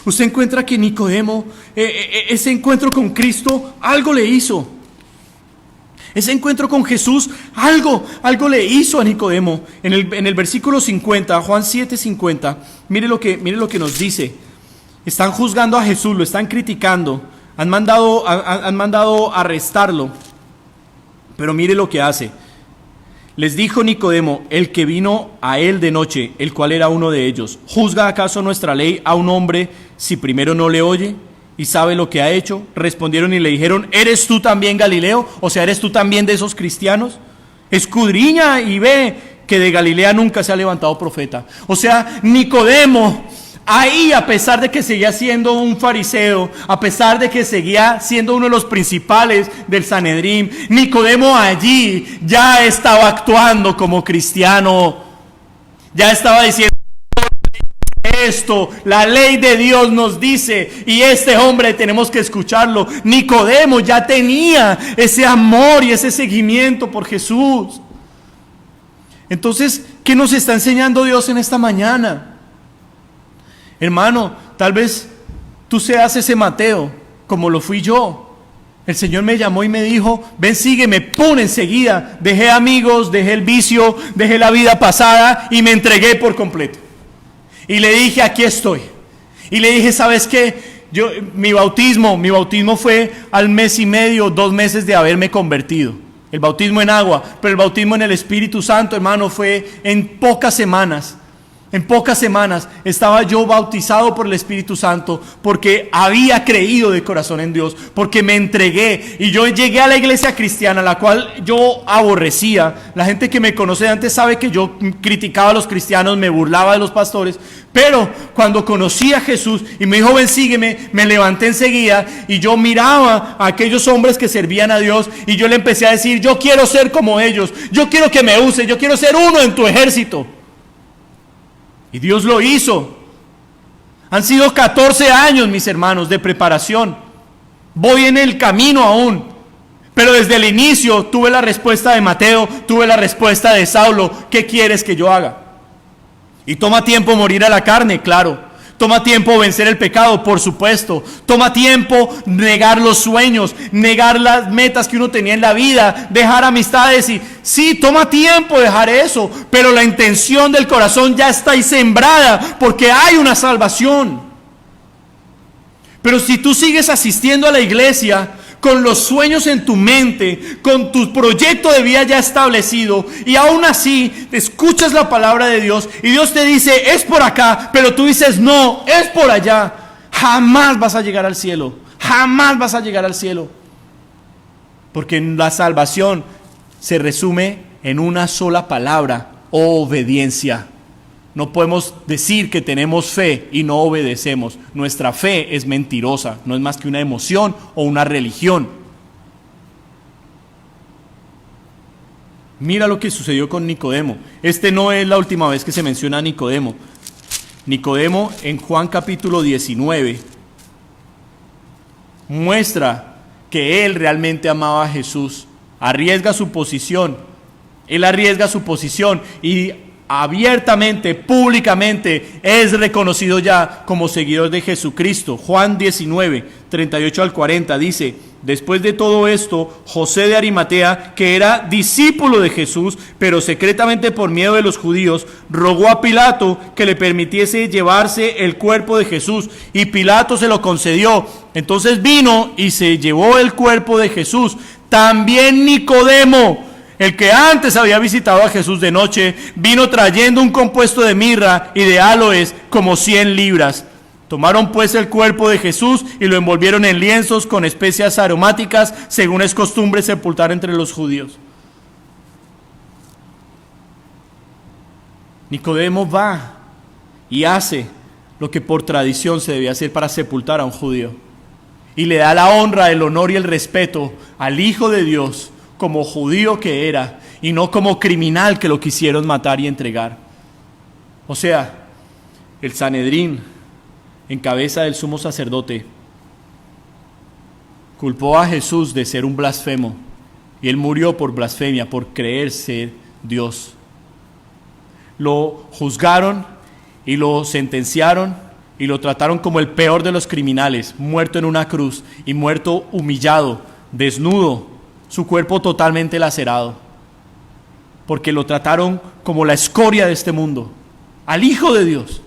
usted encuentra que Nicodemo, ese encuentro con Cristo, algo le hizo. Ese encuentro con Jesús, algo le hizo a Nicodemo. En el versículo 50, Juan 7:50, mire lo que nos dice. Están juzgando a Jesús, lo están criticando, han mandado arrestarlo. Pero mire lo que hace. Les dijo Nicodemo, el que vino a él de noche, el cual era uno de ellos: ¿juzga acaso nuestra ley a un hombre si primero no le oye y sabe lo que ha hecho? Respondieron y le dijeron: ¿eres tú también Galileo? O sea, ¿eres tú también de esos cristianos? Escudriña y ve que de Galilea nunca se ha levantado profeta. O sea, Nicodemo, ahí, a pesar de que seguía siendo un fariseo, a pesar de que seguía siendo uno de los principales del Sanedrín, Nicodemo allí ya estaba actuando como cristiano. Ya estaba diciendo: esto, la ley de Dios nos dice, y este hombre tenemos que escucharlo. Nicodemo ya tenía ese amor y ese seguimiento por Jesús. Entonces, ¿qué nos está enseñando Dios en esta mañana? Hermano, tal vez tú seas ese Mateo, como lo fui yo. El Señor me llamó y me dijo: ven, sígueme. ¡Pum! Enseguida dejé amigos, dejé el vicio, dejé la vida pasada y me entregué por completo. Y le dije: aquí estoy. Y le dije: ¿sabes qué? Mi bautismo fue al mes y medio, 2 meses de haberme convertido. El bautismo en agua, pero el bautismo en el Espíritu Santo, hermano, fue en pocas semanas. En pocas semanas estaba yo bautizado por el Espíritu Santo porque había creído de corazón en Dios, porque me entregué. Y yo llegué a la iglesia cristiana, la cual yo aborrecía. La gente que me conoce antes sabe que yo criticaba a los cristianos, me burlaba de los pastores. Pero cuando conocí a Jesús y me dijo: ven, sígueme, me levanté enseguida y yo miraba a aquellos hombres que servían a Dios y yo le empecé a decir: yo quiero ser como ellos, yo quiero que me usen, yo quiero ser uno en tu ejército. Y Dios lo hizo. Han sido 14 años, mis hermanos, de preparación. Voy en el camino aún. Pero desde el inicio tuve la respuesta de Mateo, tuve la respuesta de Saulo: ¿qué quieres que yo haga? Y toma tiempo morir a la carne, claro. Toma tiempo vencer el pecado, por supuesto. Toma tiempo negar los sueños, negar las metas que uno tenía en la vida, dejar amistades y sí, toma tiempo dejar eso, pero la intención del corazón ya está ahí sembrada porque hay una salvación. Pero si tú sigues asistiendo a la iglesia con los sueños en tu mente, con tu proyecto de vida ya establecido, y aún así escuchas la palabra de Dios y Dios te dice: es por acá, pero tú dices: no, es por allá, jamás vas a llegar al cielo, jamás vas a llegar al cielo. Porque la salvación se resume en una sola palabra: obediencia. No podemos decir que tenemos fe y no obedecemos. Nuestra fe es mentirosa, no es más que una emoción o una religión. Mira lo que sucedió con Nicodemo. No es la última vez que se menciona a Nicodemo. Nicodemo, en Juan capítulo 19, muestra que él realmente amaba a Jesús. Arriesga su posición. Él arriesga su posición y abiertamente, públicamente, es reconocido ya como seguidor de Jesucristo. Juan 19, 38 al 40 dice: después de todo esto, José de Arimatea, que era discípulo de Jesús, pero secretamente por miedo de los judíos, rogó a Pilato que le permitiese llevarse el cuerpo de Jesús, y Pilato se lo concedió. Entonces vino y se llevó el cuerpo de Jesús. También Nicodemo, el que antes había visitado a Jesús de noche, vino trayendo un compuesto de mirra y de áloes, como 100 libras. Tomaron pues el cuerpo de Jesús y lo envolvieron en lienzos con especias aromáticas, según es costumbre sepultar entre los judíos. Nicodemo va y hace lo que por tradición se debía hacer para sepultar a un judío. Y le da la honra, el honor y el respeto al Hijo de Dios como judío que era y no como criminal que lo quisieron matar y entregar. O sea, el Sanedrín, en cabeza del sumo sacerdote, culpó a Jesús de ser un blasfemo y él murió por blasfemia, por creer ser Dios. Lo juzgaron y lo sentenciaron y lo trataron como el peor de los criminales, muerto en una cruz y muerto humillado, desnudo, su cuerpo totalmente lacerado, porque lo trataron como la escoria de este mundo, al Hijo de Dios,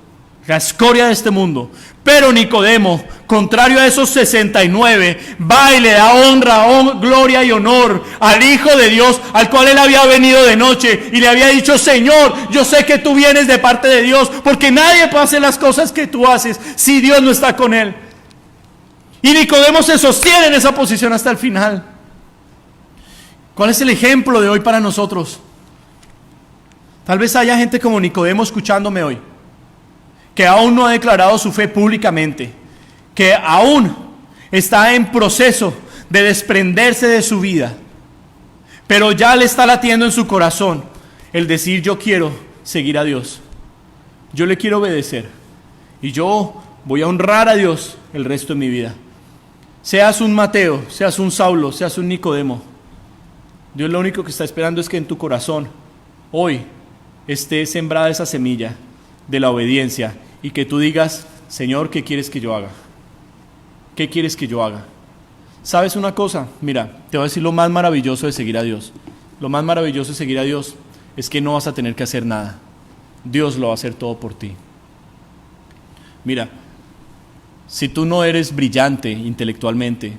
la escoria de este mundo. Pero Nicodemo, contrario a esos 69, va y le da honra, gloria y honor al Hijo de Dios, al cual él había venido de noche y le había dicho: Señor, yo sé que tú vienes de parte de Dios, porque nadie puede hacer las cosas que tú haces si Dios no está con él. Y Nicodemo se sostiene en esa posición hasta el final. ¿Cuál es el ejemplo de hoy para nosotros? Tal vez haya gente como Nicodemo escuchándome hoy, que aún no ha declarado su fe públicamente, que aún está en proceso de desprenderse de su vida, pero ya le está latiendo en su corazón el decir: yo quiero seguir a Dios, yo le quiero obedecer y yo voy a honrar a Dios el resto de mi vida. Seas un Mateo, seas un Saulo, seas un Nicodemo, Dios lo único que está esperando es que en tu corazón hoy esté sembrada esa semilla de la obediencia y que tú digas: Señor, ¿qué quieres que yo haga? ¿Qué quieres que yo haga? ¿Sabes una cosa? Mira, te voy a decir lo más maravilloso de seguir a Dios. Lo más maravilloso de seguir a Dios es que no vas a tener que hacer nada. Dios lo va a hacer todo por ti. Mira, si tú no eres brillante intelectualmente,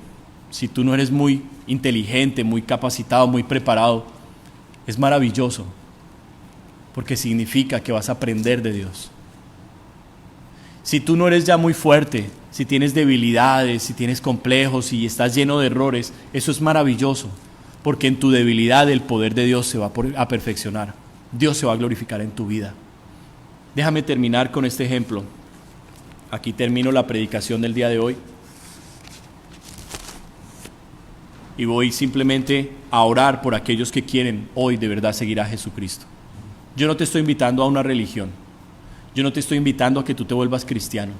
si tú no eres muy inteligente, muy capacitado, muy preparado, es maravilloso, porque significa que vas a aprender de Dios. Si tú no eres ya muy fuerte, si tienes debilidades, si tienes complejos y estás lleno de errores, eso es maravilloso, porque en tu debilidad el poder de Dios se va a perfeccionar. Dios se va a glorificar en tu vida. Déjame terminar con este ejemplo. Aquí termino la predicación del día de hoy. Y voy simplemente a orar por aquellos que quieren hoy de verdad seguir a Jesucristo. Yo no te estoy invitando a una religión. Yo no te estoy invitando a que tú te vuelvas cristiano.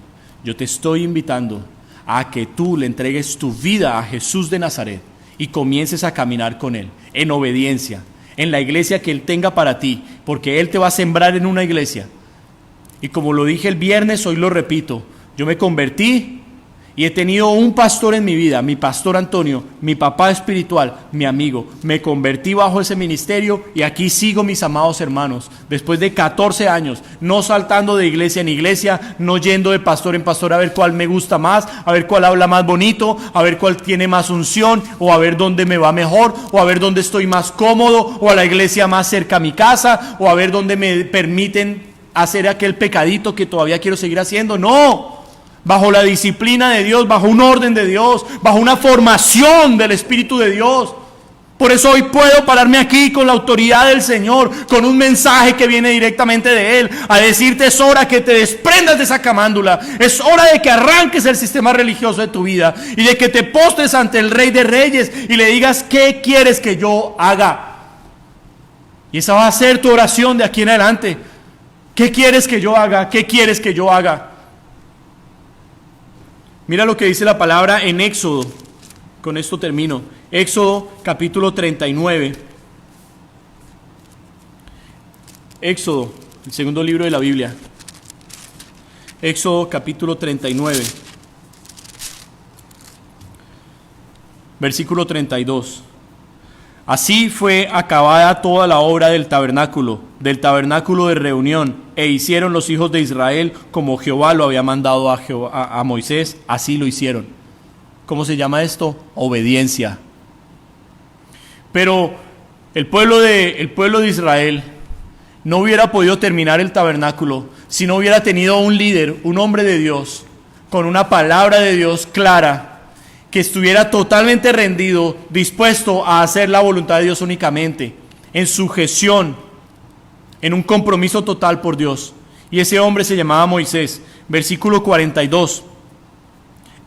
Yo te estoy invitando a que tú le entregues tu vida a Jesús de Nazaret y comiences a caminar con Él en obediencia, en la iglesia que Él tenga para ti, porque Él te va a sembrar en una iglesia. Y como lo dije el viernes, hoy lo repito, yo me convertí y he tenido un pastor en mi vida, mi pastor Antonio, mi papá espiritual, mi amigo. Me convertí bajo ese ministerio y aquí sigo, mis amados hermanos, después de 14 años, no saltando de iglesia en iglesia, no yendo de pastor en pastor a ver cuál me gusta más, a ver cuál habla más bonito, a ver cuál tiene más unción, o a ver dónde me va mejor, o a ver dónde estoy más cómodo, o a la iglesia más cerca a mi casa, o a ver dónde me permiten hacer aquel pecadito que todavía quiero seguir haciendo. No, bajo la disciplina de Dios, bajo un orden de Dios, bajo una formación del Espíritu de Dios. Por eso hoy puedo pararme aquí con la autoridad del Señor, con un mensaje que viene directamente de Él, a decirte: es hora que te desprendas de esa camándula, es hora de que arranques el sistema religioso de tu vida y de que te postres ante el Rey de Reyes y le digas: ¿qué quieres que yo haga? Y esa va a ser tu oración de aquí en adelante. ¿Qué quieres que yo haga? ¿Qué quieres que yo haga? Mira lo que dice la palabra en Éxodo. Con esto termino. Éxodo capítulo 39. Éxodo, el segundo libro de la Biblia. Éxodo capítulo 39. Versículo 32. Así fue acabada toda la obra del tabernáculo de reunión, e hicieron los hijos de Israel como Jehová lo había mandado a Moisés, así lo hicieron. ¿Cómo se llama esto? Obediencia. Pero el pueblo de Israel no hubiera podido terminar el tabernáculo si no hubiera tenido un líder, un hombre de Dios, con una palabra de Dios clara, que estuviera totalmente rendido, dispuesto a hacer la voluntad de Dios únicamente, en sujeción en un compromiso total por Dios. Y ese hombre se llamaba Moisés. Versículo 42.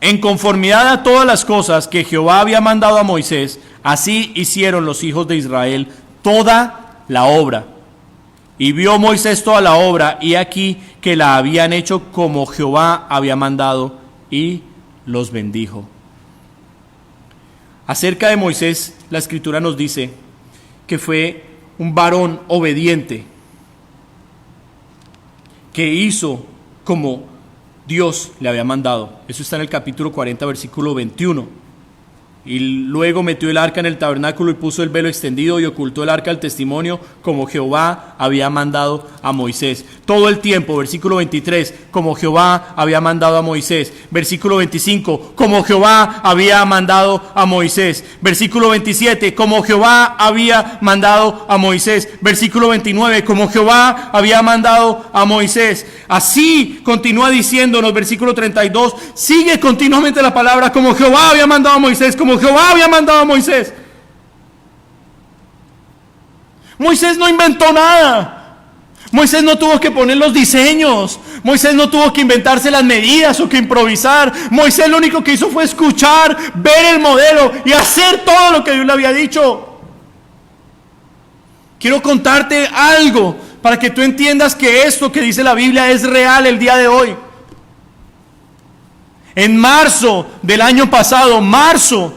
En conformidad a todas las cosas que Jehová había mandado a Moisés, así hicieron los hijos de Israel toda la obra. Y vio Moisés toda la obra, y aquí que la habían hecho como Jehová había mandado, y los bendijo. Acerca de Moisés, la Escritura nos dice que fue un varón obediente, que hizo como Dios le había mandado. Eso está en el capítulo 40, versículo 21. Y luego metió el arca en el tabernáculo y puso el velo extendido y ocultó el arca del testimonio como Jehová había mandado a Moisés. Todo el tiempo, versículo 23, como Jehová había mandado a Moisés. Versículo 25, como Jehová había mandado a Moisés. Versículo 27, como Jehová había mandado a Moisés. Versículo 29, como Jehová había mandado a Moisés. Así continúa diciéndonos, versículo 32, sigue continuamente la palabra, como Jehová había mandado a Moisés, como Jehová había mandado a Moisés. Moisés no inventó nada. Moisés no tuvo que poner los diseños. Moisés no tuvo que inventarse las medidas o que improvisar. Moisés lo único que hizo fue escuchar, ver el modelo y hacer todo lo que Dios le había dicho. Quiero contarte algo para que tú entiendas que esto que dice la Biblia es real el día de hoy. En marzo del año pasado, marzo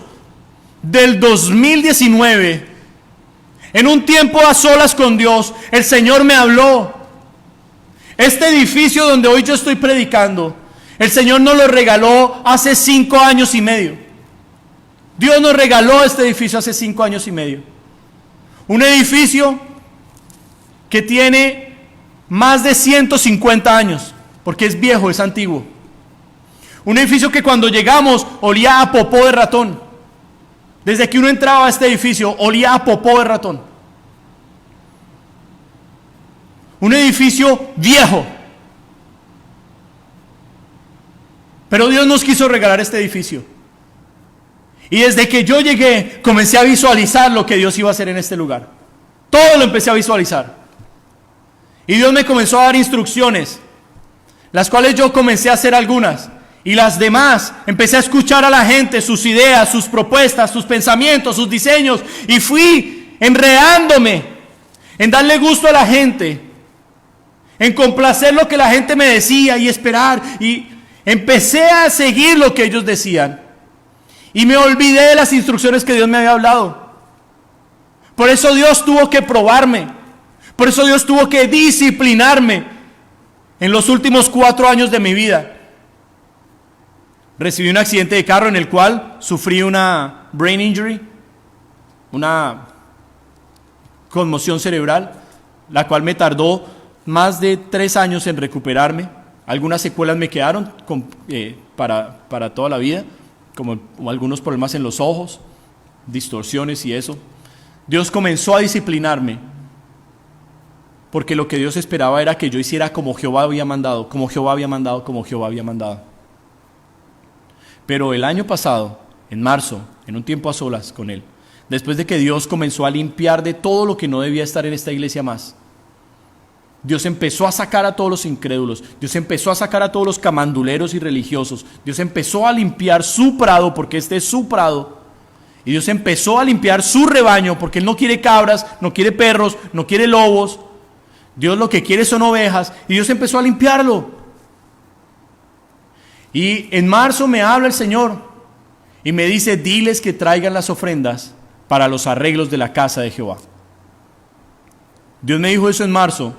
del 2019, en un tiempo a solas con Dios, el Señor me habló. Este edificio donde hoy yo estoy predicando, el Señor nos lo regaló hace 5 años y medio. Dios nos regaló este edificio hace 5 años y medio. Un edificio que tiene más de 150 años, porque es viejo, es antiguo. Un edificio que cuando llegamos olía a popó de ratón. Desde que uno entraba a este edificio olía a popó de ratón. Un edificio viejo. Pero Dios nos quiso regalar este edificio. Y desde que yo llegué, comencé a visualizar lo que Dios iba a hacer en este lugar. Todo lo empecé a visualizar. Y Dios me comenzó a dar instrucciones, las cuales yo comencé a hacer algunas. Y las demás, empecé a escuchar a la gente, sus ideas, sus propuestas, sus pensamientos, sus diseños. Y fui enredándome en darle gusto a la gente, en complacer lo que la gente me decía y esperar. Y empecé a seguir lo que ellos decían. Y me olvidé de las instrucciones que Dios me había hablado. Por eso Dios tuvo que probarme. Por eso Dios tuvo que disciplinarme en los últimos 4 años de mi vida. Recibí un accidente de carro en el cual sufrí una brain injury, una conmoción cerebral, la cual me tardó más de 3 años en recuperarme. Algunas secuelas me quedaron para toda la vida, como algunos problemas en los ojos, distorsiones y eso. Dios comenzó a disciplinarme, porque lo que Dios esperaba era que yo hiciera como Jehová había mandado, como Jehová había mandado, como Jehová había mandado. Pero el año pasado, en marzo, en un tiempo a solas con Él, después de que Dios comenzó a limpiar de todo lo que no debía estar en esta iglesia más, Dios empezó a sacar a todos los incrédulos, Dios empezó a sacar a todos los camanduleros y religiosos, Dios empezó a limpiar su prado, porque este es su prado, y Dios empezó a limpiar su rebaño, porque Él no quiere cabras, no quiere perros, no quiere lobos, Dios lo que quiere son ovejas, y Dios empezó a limpiarlo. Y en marzo me habla el Señor y me dice, diles que traigan las ofrendas para los arreglos de la casa de Jehová. Dios me dijo eso en marzo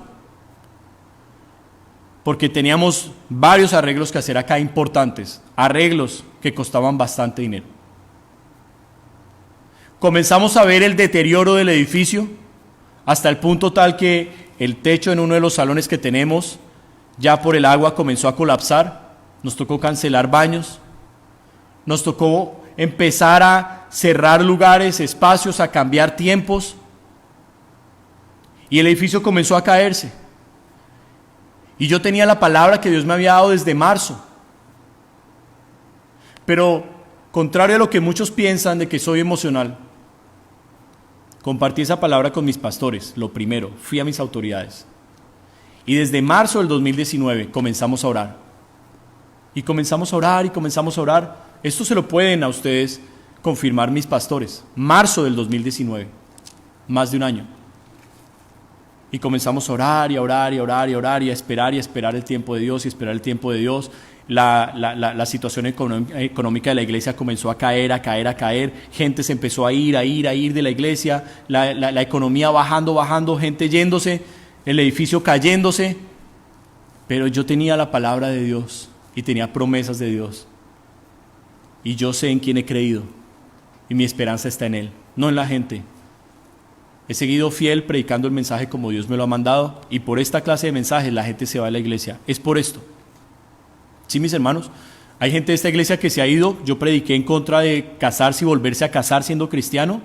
porque teníamos varios arreglos que hacer acá importantes, arreglos que costaban bastante dinero. Comenzamos a ver el deterioro del edificio hasta el punto tal que el techo en uno de los salones que tenemos ya por el agua comenzó a colapsar. Nos tocó cancelar baños, nos tocó empezar a cerrar lugares, espacios, a cambiar tiempos. Y el edificio comenzó a caerse. Y yo tenía la palabra que Dios me había dado desde marzo. Pero, contrario a lo que muchos piensan de que soy emocional, compartí esa palabra con mis pastores, lo primero, fui a mis autoridades. Y desde marzo del 2019 comenzamos a orar. Y comenzamos a orar y comenzamos a orar. Esto se lo pueden a ustedes confirmar mis pastores. Marzo del 2019, más de un año. Y comenzamos a orar y a orar y a orar y a orar y a esperar el tiempo de Dios y esperar el tiempo de Dios. La situación económica de la iglesia comenzó a caer. Gente se empezó a ir de la iglesia. La economía bajando, gente yéndose, el edificio cayéndose. Pero yo tenía la palabra de Dios y tenía promesas de Dios. Y yo sé en quién he creído. Y mi esperanza está en Él, no en la gente. He seguido fiel predicando el mensaje como Dios me lo ha mandado. Y por esta clase de mensajes la gente se va de la iglesia. Es por esto. Sí, mis hermanos, hay gente de esta iglesia que se ha ido. Yo prediqué en contra de casarse y volverse a casar siendo cristiano.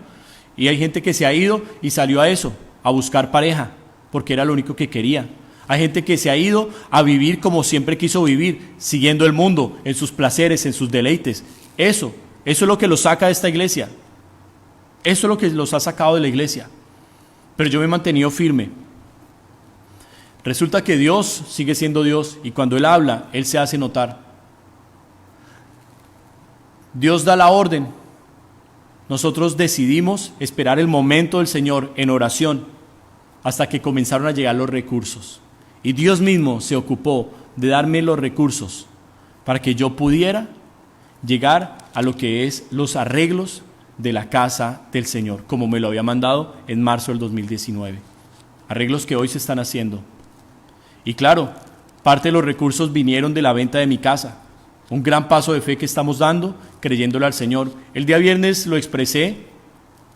Y hay gente que se ha ido y salió a eso, a buscar pareja, porque era lo único que quería. Hay gente que se ha ido a vivir como siempre quiso vivir, siguiendo el mundo, en sus placeres, en sus deleites. Eso es lo que los saca de esta iglesia. Eso es lo que los ha sacado de la iglesia. Pero yo me he mantenido firme. Resulta que Dios sigue siendo Dios y cuando Él habla, Él se hace notar. Dios da la orden. Nosotros decidimos esperar el momento del Señor en oración hasta que comenzaron a llegar los recursos. Y Dios mismo se ocupó de darme los recursos para que yo pudiera llegar a lo que es los arreglos de la casa del Señor, como me lo había mandado en marzo del 2019. Arreglos que hoy se están haciendo. Y claro, parte de los recursos vinieron de la venta de mi casa. Un gran paso de fe que estamos dando, creyéndole al Señor. El día viernes lo expresé,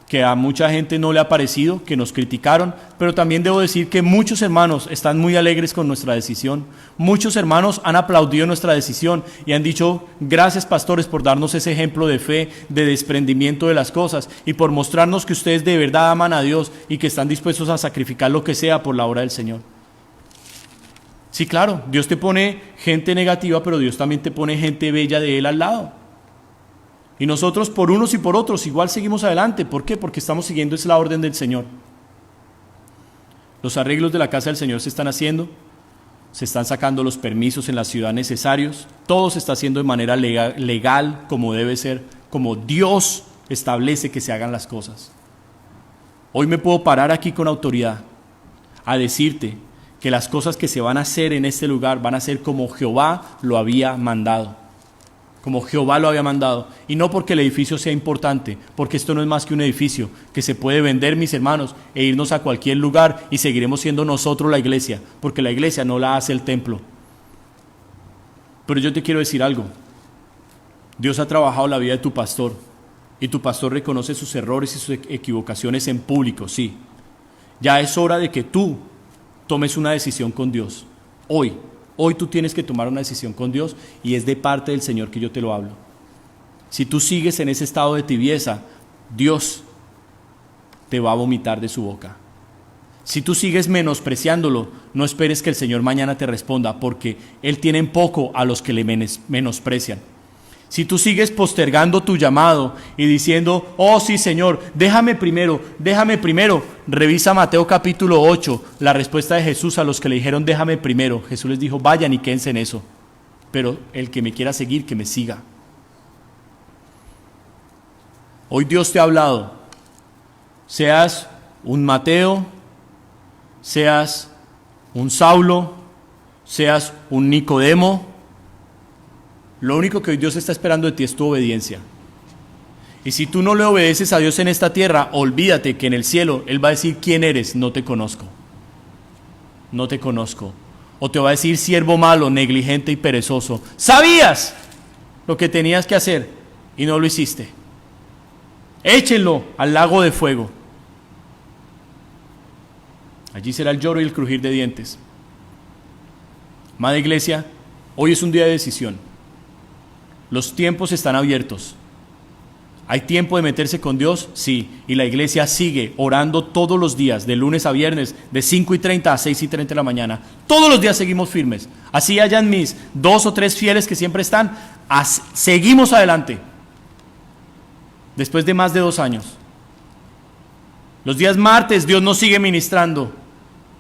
que a mucha gente no le ha parecido, que nos criticaron, pero también debo decir que muchos hermanos están muy alegres con nuestra decisión. Muchos hermanos han aplaudido nuestra decisión y han dicho, gracias pastores por darnos ese ejemplo de fe, de desprendimiento de las cosas y por mostrarnos que ustedes de verdad aman a Dios y que están dispuestos a sacrificar lo que sea por la obra del Señor. Sí, claro, Dios te pone gente negativa, pero Dios también te pone gente bella de Él al lado. Y nosotros por unos y por otros igual seguimos adelante. ¿Por qué? Porque estamos siguiendo es la orden del Señor. Los arreglos de la casa del Señor se están haciendo. Se están sacando los permisos en la ciudad necesarios. Todo se está haciendo de manera legal, como debe ser, como Dios establece que se hagan las cosas. Hoy me puedo parar aquí con autoridad a decirte que las cosas que se van a hacer en este lugar van a ser como Jehová lo había mandado. Como Jehová lo había mandado, y no porque el edificio sea importante, porque esto no es más que un edificio que se puede vender, mis hermanos, e irnos a cualquier lugar y seguiremos siendo nosotros la iglesia, porque la iglesia no la hace el templo. Pero yo te quiero decir algo, Dios ha trabajado la vida de tu pastor, y tu pastor reconoce sus errores y sus equivocaciones en público, sí. Ya es hora de que tú tomes una decisión con Dios, Hoy tú tienes que tomar una decisión con Dios y es de parte del Señor que yo te lo hablo. Si tú sigues en ese estado de tibieza, Dios te va a vomitar de su boca. Si tú sigues menospreciándolo, no esperes que el Señor mañana te responda, porque Él tiene en poco a los que le menosprecian. Si tú sigues postergando tu llamado y diciendo, oh sí Señor, déjame primero, revisa Mateo capítulo 8, la respuesta de Jesús a los que le dijeron déjame primero. Jesús les dijo, vayan y quédense en eso, pero el que me quiera seguir, que me siga. Hoy Dios te ha hablado, seas un Mateo, seas un Saulo, seas un Nicodemo. Lo único que hoy Dios está esperando de ti es tu obediencia. Y si tú no le obedeces a Dios en esta tierra, olvídate que en el cielo Él va a decir, ¿quién eres? No te conozco. No te conozco. O te va a decir, siervo malo, negligente y perezoso. ¿Sabías lo que tenías que hacer y no lo hiciste? Échenlo al lago de fuego. Allí será el lloro y el crujir de dientes. Amada iglesia, hoy es un día de decisión. Los tiempos están abiertos. ¿Hay tiempo de meterse con Dios? Sí. Y la iglesia sigue orando todos los días, de lunes a viernes, de 5:30 a 6:30 de la mañana. Todos los días seguimos firmes. Así hayan mis 2 o 3 fieles que siempre están. Seguimos adelante. Después de más de 2 años. Los días martes Dios nos sigue ministrando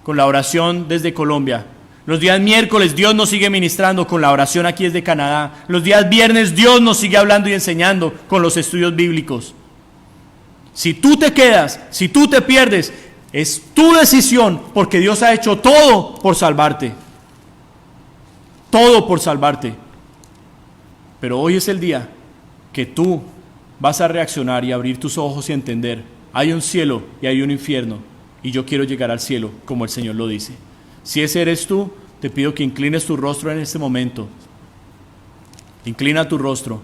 con la oración desde Colombia. Los días miércoles Dios nos sigue ministrando con la oración aquí desde Canadá. Los días viernes Dios nos sigue hablando y enseñando con los estudios bíblicos. Si tú te quedas, si tú te pierdes, es tu decisión, porque Dios ha hecho todo por salvarte. Todo por salvarte. Pero hoy es el día que tú vas a reaccionar y abrir tus ojos y entender: hay un cielo y hay un infierno, y yo quiero llegar al cielo como el Señor lo dice. Si ese eres tú, te pido que inclines tu rostro en este momento. Inclina tu rostro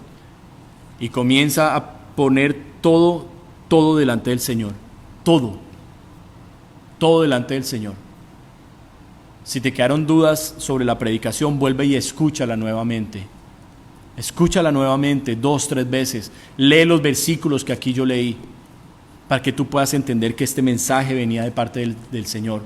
y comienza a poner todo delante del Señor. Todo delante del Señor. Si te quedaron dudas sobre la predicación, vuelve y escúchala nuevamente. Escúchala nuevamente 2, 3 veces. Lee los versículos que aquí yo leí, para que tú puedas entender que este mensaje venía de parte del Señor.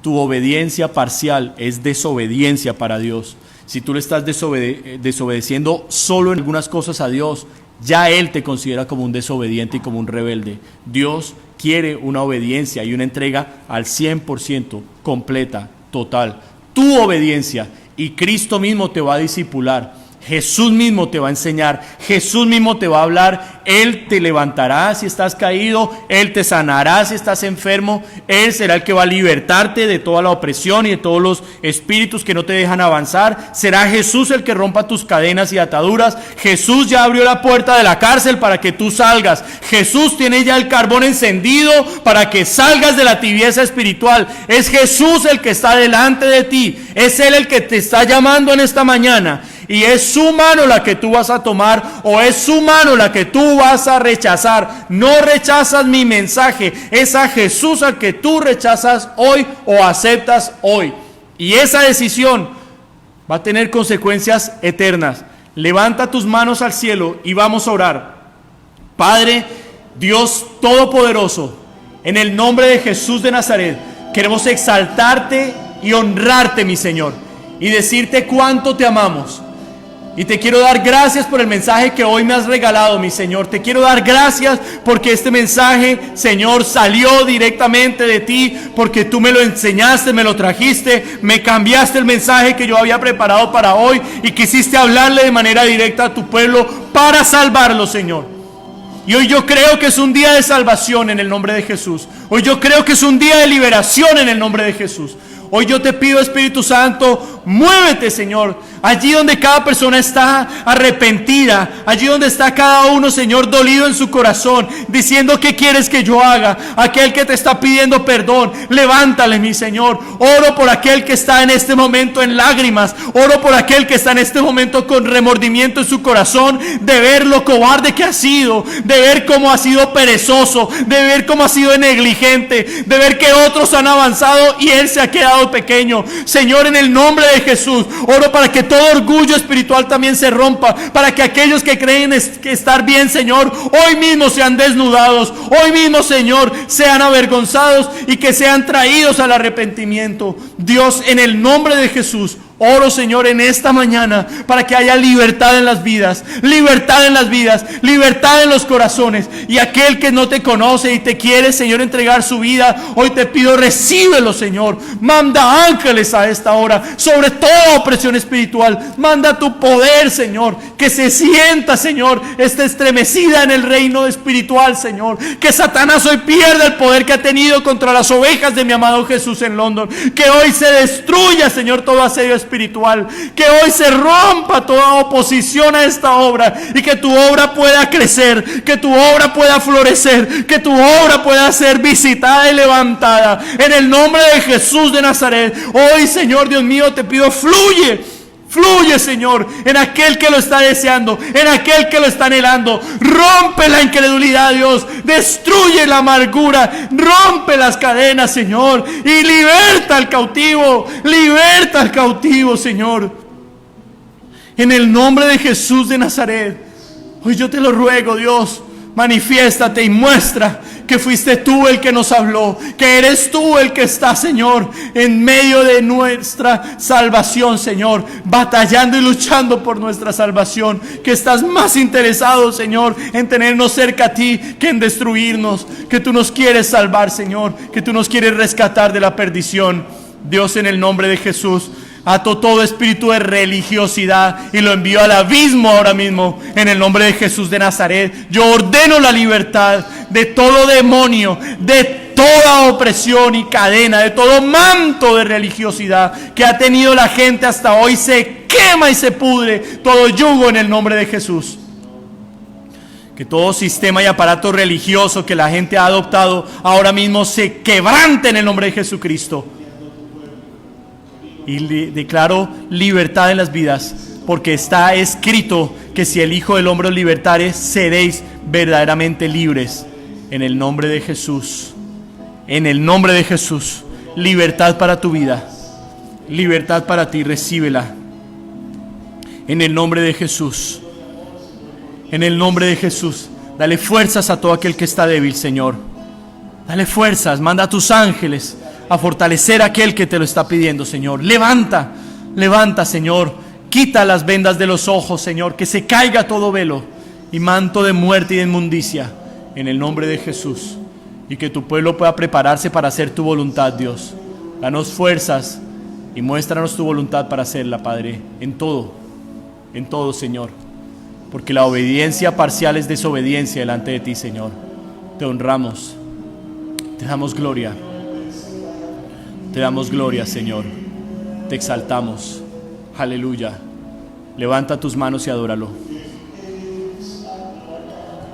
Tu obediencia parcial es desobediencia para Dios. Si tú le estás desobedeciendo solo en algunas cosas a Dios, ya Él te considera como un desobediente y como un rebelde. Dios quiere una obediencia y una entrega al 100%, completa, total. Tu obediencia, y Cristo mismo te va a discipular. Jesús mismo te va a enseñar, Jesús mismo te va a hablar. Él te levantará si estás caído, Él te sanará si estás enfermo. Él será el que va a libertarte de toda la opresión y de todos los espíritus que no te dejan avanzar. Será Jesús el que rompa tus cadenas y ataduras. Jesús ya abrió la puerta de la cárcel para que tú salgas. Jesús tiene ya el carbón encendido para que salgas de la tibieza espiritual. Es Jesús el que está delante de ti, es Él el que te está llamando en esta mañana. Y es su mano la que tú vas a tomar, o es su mano la que tú vas a rechazar. No rechazas mi mensaje, es a Jesús al que tú rechazas hoy o aceptas hoy. Y esa decisión va a tener consecuencias eternas. Levanta tus manos al cielo y vamos a orar. Padre, Dios Todopoderoso, en el nombre de Jesús de Nazaret, queremos exaltarte y honrarte, mi Señor, y decirte cuánto te amamos. Y te quiero dar gracias por el mensaje que hoy me has regalado, mi Señor. Te quiero dar gracias porque este mensaje, Señor, salió directamente de ti, porque tú me lo enseñaste, me lo trajiste, me cambiaste el mensaje que yo había preparado para hoy y quisiste hablarle de manera directa a tu pueblo para salvarlo, Señor. Y hoy yo creo que es un día de salvación en el nombre de Jesús. Hoy yo creo que es un día de liberación en el nombre de Jesús. Hoy yo te pido, Espíritu Santo, muévete, Señor, allí donde cada persona está arrepentida, allí donde está cada uno, Señor, dolido en su corazón, diciendo: ¿qué quieres que yo haga? Aquel que te está pidiendo perdón, levántale, mi Señor. Oro por aquel que está en este momento en lágrimas, oro por aquel que está en este momento con remordimiento en su corazón, de ver lo cobarde que ha sido, de ver cómo ha sido perezoso, de ver cómo ha sido negligente, de ver que otros han avanzado y él se ha quedado pequeño. Señor, en el nombre de Jesús, oro para que todo orgullo espiritual también se rompa, para que aquellos que creen estar bien, Señor, hoy mismo sean desnudados, hoy mismo, Señor, sean avergonzados y que sean traídos al arrepentimiento. Dios, en el nombre de Jesús, oro, Señor, en esta mañana para que haya libertad en las vidas, libertad en las vidas, libertad en los corazones. Y aquel que no te conoce y te quiere, Señor, entregar su vida, hoy te pido, recíbelo, Señor. Manda ángeles a esta hora sobre toda opresión espiritual. Manda tu poder, Señor, que se sienta, Señor, esté estremecida en el reino espiritual, Señor. Que Satanás hoy pierda el poder que ha tenido contra las ovejas de mi amado Jesús en London. Que hoy se destruya, Señor, todo asedio espiritual, que hoy se rompa toda oposición a esta obra y que tu obra pueda crecer, que tu obra pueda florecer, que tu obra pueda ser visitada y levantada en el nombre de Jesús de Nazaret. Hoy, Señor Dios mío, te pido, fluye, Señor, en aquel que lo está deseando, en aquel que lo está anhelando. Rompe la incredulidad, Dios, destruye la amargura, rompe las cadenas, Señor, y liberta al cautivo, Señor. En el nombre de Jesús de Nazaret, hoy yo te lo ruego, Dios, manifiéstate y muestra que fuiste tú el que nos habló, que eres tú el que está, Señor, en medio de nuestra salvación, Señor, batallando y luchando por nuestra salvación, que estás más interesado, Señor, en tenernos cerca a ti que en destruirnos, que tú nos quieres salvar, Señor, que tú nos quieres rescatar de la perdición. Dios, en el nombre de Jesús, ato todo espíritu de religiosidad y lo envío al abismo ahora mismo. En el nombre de Jesús de Nazaret, yo ordeno la libertad de todo demonio, de toda opresión y cadena, de todo manto de religiosidad que ha tenido la gente hasta hoy. Se quema y se pudre todo yugo en el nombre de Jesús. Que todo sistema y aparato religioso que la gente ha adoptado ahora mismo se quebrante en el nombre de Jesucristo. Y declaro libertad en las vidas, porque está escrito que si el Hijo del Hombre os libertare, seréis verdaderamente libres. En el nombre de Jesús, en el nombre de Jesús, libertad para tu vida, libertad para ti, recíbela. En el nombre de Jesús, en el nombre de Jesús, dale fuerzas a todo aquel que está débil, Señor. Dale fuerzas, manda a tus ángeles a fortalecer a aquel que te lo está pidiendo, Señor. Levanta, levanta, Señor. Quita las vendas de los ojos, Señor. Que se caiga todo velo y manto de muerte y de inmundicia, en el nombre de Jesús. Y que tu pueblo pueda prepararse para hacer tu voluntad, Dios. Danos fuerzas y muéstranos tu voluntad para hacerla, Padre. En todo, Señor. Porque la obediencia parcial es desobediencia delante de ti, Señor. Te honramos. Te damos gloria. Te damos gloria, Señor. Te exaltamos. Aleluya. Levanta tus manos y adóralo.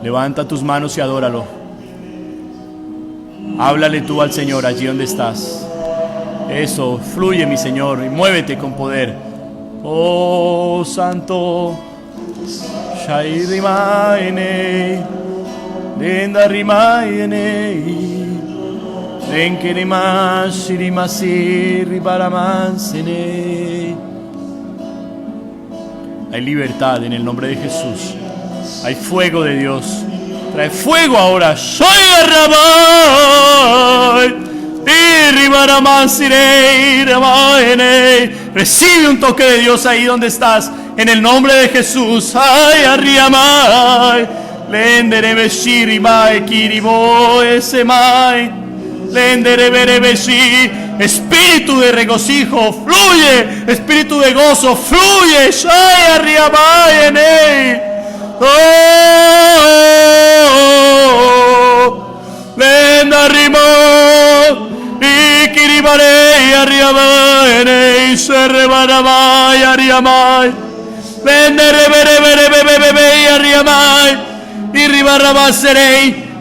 Levanta tus manos y adóralo. Háblale tú al Señor allí donde estás. Eso, fluye, mi Señor, y muévete con poder. Oh, Santo. Shai rimaene. Lenda rimaene. Hay libertad en el nombre de Jesús. Hay fuego de Dios. Trae fuego ahora. Recibe un toque de Dios ahí donde estás. En el nombre de Jesús. Ay, arriamai. Espíritu de regocijo, fluye. Espíritu de gozo, fluye.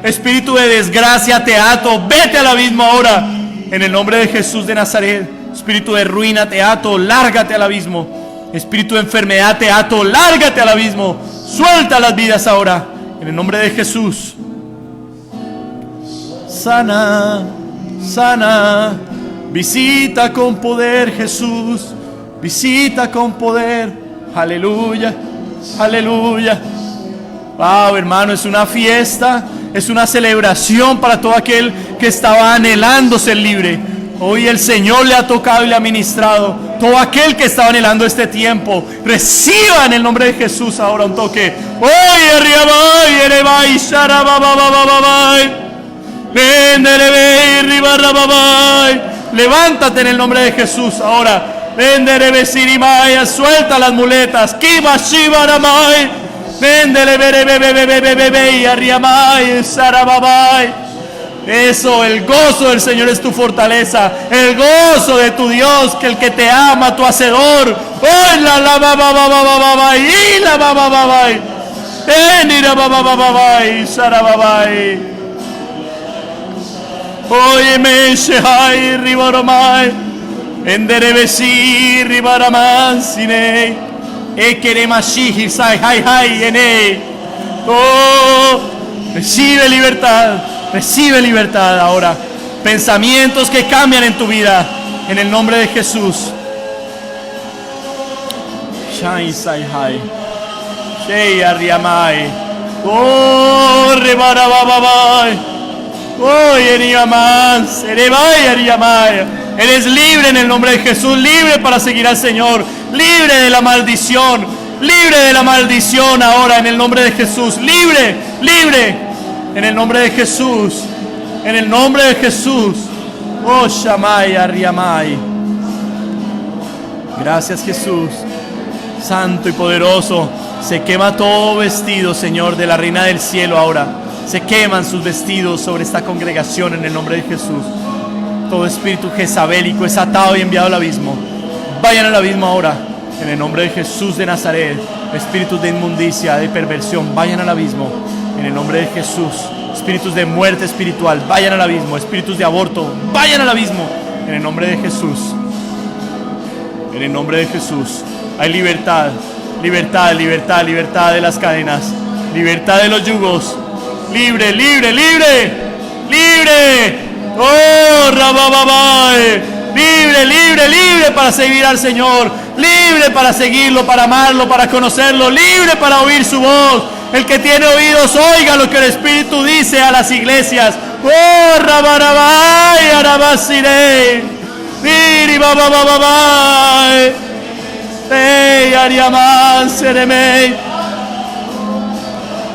Espíritu de desgracia, te ato, vete al abismo ahora, en el nombre de Jesús de Nazaret. Espíritu de ruina, te ato, lárgate al abismo. Espíritu de enfermedad, te ato, lárgate al abismo. Suelta las vidas ahora, en el nombre de Jesús. Sana, sana, visita con poder, Jesús, visita con poder. Aleluya, aleluya. Wow, hermano, es una fiesta, es una celebración para todo aquel que estaba anhelando ser libre. Hoy el Señor le ha tocado y le ha ministrado. Todo aquel que estaba anhelando este tiempo, reciba en el nombre de Jesús ahora un toque. Levántate en el nombre de Jesús ahora. Suelta las muletas. Eso, el gozo del Señor es tu fortaleza. El gozo de tu Dios, que el que te ama, tu hacedor. Oye, me shehai ribaromai. Enderebesi ribaramansinei. Oh, recibe libertad ahora. Pensamientos que cambian en tu vida, en el nombre de Jesús. Oh, Oh, eres libre en el nombre de Jesús, libre para seguir al Señor, libre de la maldición, libre de la maldición ahora en el nombre de Jesús, libre, libre en el nombre de Jesús, en el nombre de Jesús. Oh, Shamay, Ariamay. Gracias, Jesús, santo y poderoso. Se quema todo vestido, Señor, de la Reina del Cielo ahora. Se queman sus vestidos sobre esta congregación en el nombre de Jesús. Todo espíritu jezabélico es atado y enviado al abismo. Vayan al abismo ahora en el nombre de Jesús de Nazaret. Espíritus de inmundicia, de perversión, vayan al abismo en el nombre de Jesús. Espíritus de muerte espiritual, vayan al abismo. Espíritus de aborto, vayan al abismo en el nombre de Jesús. En el nombre de Jesús hay libertad, libertad, libertad, libertad de las cadenas, libertad de los yugos. Libre, libre, libre, libre. Oh, Rabababai. Libre, libre, libre para seguir al Señor. Libre para seguirlo, para amarlo, para conocerlo. Libre para oír su voz. El que tiene oídos, oiga lo que el Espíritu dice a las iglesias. Oh, Rabarabai, Arabasirei. Diri, Babababai. Ey, Ariaman, Seremei.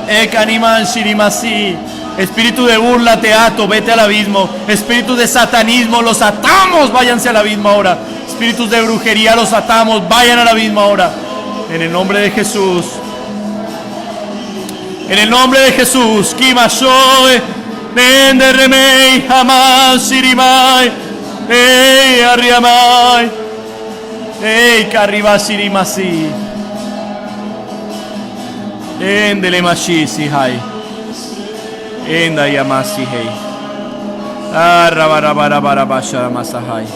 Ekaniman, Shirimasi. Espíritu de burla, te ato, vete al abismo. Espíritus de satanismo, los atamos, váyanse al abismo ahora. Espíritus de brujería, los atamos, vayan al abismo ahora. En el nombre de Jesús. En el nombre de Jesús. Kimashoe, Nende Remei, Haman, Shirimai. Ey, Arriamai. Ey, Kariba, Shirimasi. Endele Mashisi, Hai. Enda Yamasi Hei. Arabarabarabasha Masahai.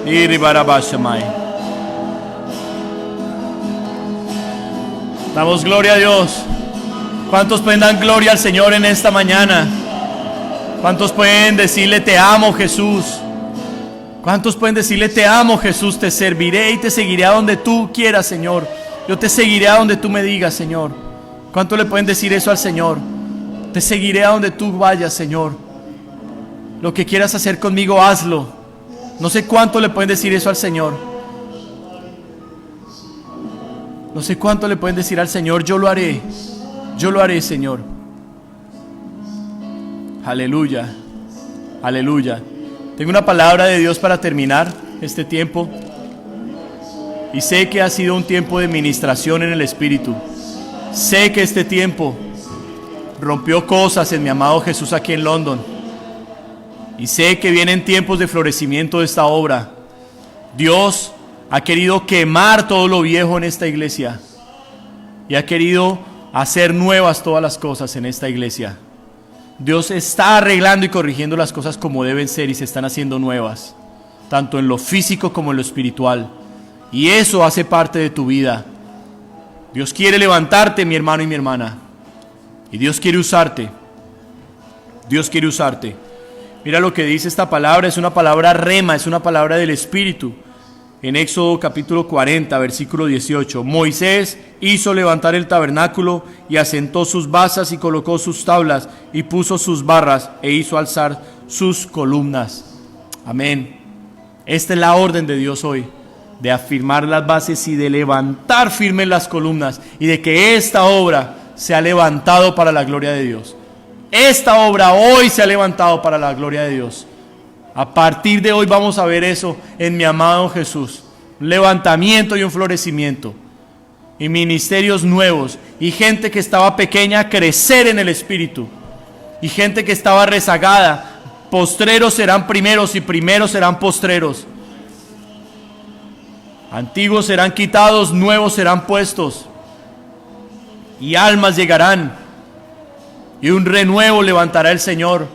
Iribarabashamai. Damos gloria a Dios. ¿Cuántos pueden dar gloria al Señor en esta mañana? ¿Cuántos pueden decirle te amo, Jesús? ¿Cuántos pueden decirle te amo, Jesús? Te serviré y te seguiré a donde tú quieras, Señor. Yo te seguiré a donde tú me digas, Señor. ¿Cuántos le pueden decir eso al Señor? Te seguiré a donde tú vayas, Señor. Lo que quieras hacer conmigo, hazlo. No sé cuánto le pueden decir eso al Señor. No sé cuánto le pueden decir al Señor, yo lo haré. Yo lo haré, Señor. Aleluya. Aleluya. Tengo una palabra de Dios para terminar este tiempo. Y sé que ha sido un tiempo de ministración en el Espíritu. Sé que este tiempo rompió cosas en mi amado Jesús aquí en London. Y sé que vienen tiempos de florecimiento de esta obra. Dios ha querido quemar todo lo viejo en esta iglesia. Y ha querido hacer nuevas todas las cosas en esta iglesia. Dios está arreglando y corrigiendo las cosas como deben ser y se están haciendo nuevas. Tanto en lo físico como en lo espiritual. Y eso hace parte de tu vida. Dios quiere levantarte, mi hermano y mi hermana. Y Dios quiere usarte. Dios quiere usarte. Mira lo que dice esta palabra. Es una palabra rema, es una palabra del Espíritu. En Éxodo capítulo 40, versículo 18. Moisés hizo levantar el tabernáculo y asentó sus basas y colocó sus tablas y puso sus barras e hizo alzar sus columnas. Amén. Esta es la orden de Dios hoy. De afirmar las bases y de levantar firmes las columnas. Y de que esta obra se ha levantado para la gloria de Dios. Esta obra hoy se ha levantado para la gloria de Dios. A partir de hoy vamos a ver eso en mi amado Jesús. Un levantamiento y un florecimiento. Y ministerios nuevos. Y gente que estaba pequeña crecer en el Espíritu. Y gente que estaba rezagada. Postreros serán primeros y primeros serán postreros. Antiguos serán quitados, nuevos serán puestos. Y almas llegarán. Y un renuevo levantará el Señor.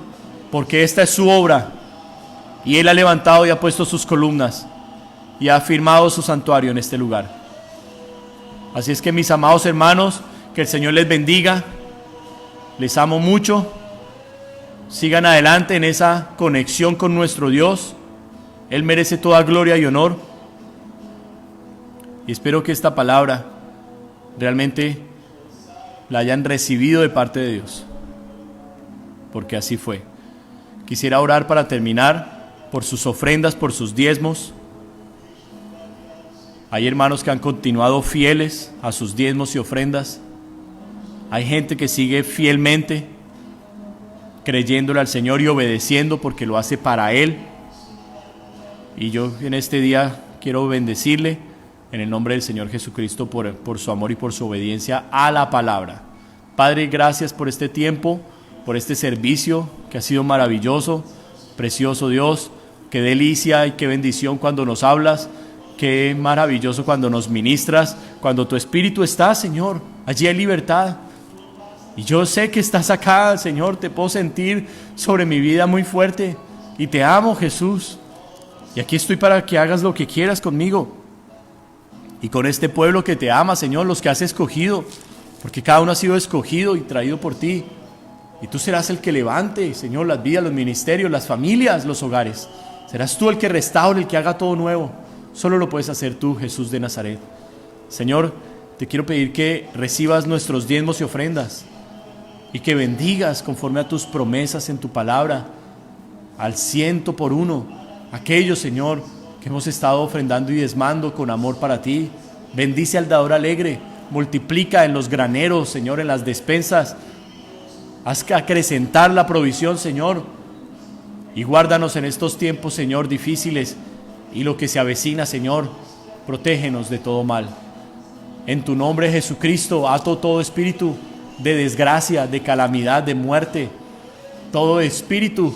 Porque esta es su obra. Y Él ha levantado y ha puesto sus columnas. Y ha afirmado su santuario en este lugar. Así es que mis amados hermanos, que el Señor les bendiga. Les amo mucho. Sigan adelante en esa conexión con nuestro Dios. Él merece toda gloria y honor. Y espero que esta palabra realmente la hayan recibido de parte de Dios. Porque así fue. Quisiera orar para terminar por sus ofrendas, por sus diezmos. Hay hermanos que han continuado fieles a sus diezmos y ofrendas. Hay gente que sigue fielmente creyéndole al Señor y obedeciendo porque lo hace para Él. Y yo en este día quiero bendecirle en el nombre del Señor Jesucristo por su amor y por su obediencia a la palabra. Padre, gracias por este tiempo, por este servicio que ha sido maravilloso, precioso Dios. Qué delicia y qué bendición cuando nos hablas, qué maravilloso cuando nos ministras, cuando tu Espíritu está, Señor, allí hay libertad. Y yo sé que estás acá, Señor, te puedo sentir sobre mi vida muy fuerte y te amo, Jesús. Y aquí estoy para que hagas lo que quieras conmigo y con este pueblo que te ama, Señor, los que has escogido, porque cada uno ha sido escogido y traído por ti. Y tú serás el que levante, Señor, las vidas, los ministerios, las familias, los hogares. Serás tú el que restaure, el que haga todo nuevo. Solo lo puedes hacer tú, Jesús de Nazaret. Señor, te quiero pedir que recibas nuestros diezmos y ofrendas y que bendigas conforme a tus promesas en tu palabra, al 100 por 1, aquellos, Señor, que hemos estado ofrendando y diezmando con amor para ti. Bendice al dador alegre, multiplica en los graneros, Señor, en las despensas. Haz que acrecentar la provisión, Señor, y guárdanos en estos tiempos, Señor, difíciles, y lo que se avecina, Señor, protégenos de todo mal. En tu nombre, Jesucristo, ato todo espíritu de desgracia, de calamidad, de muerte, todo espíritu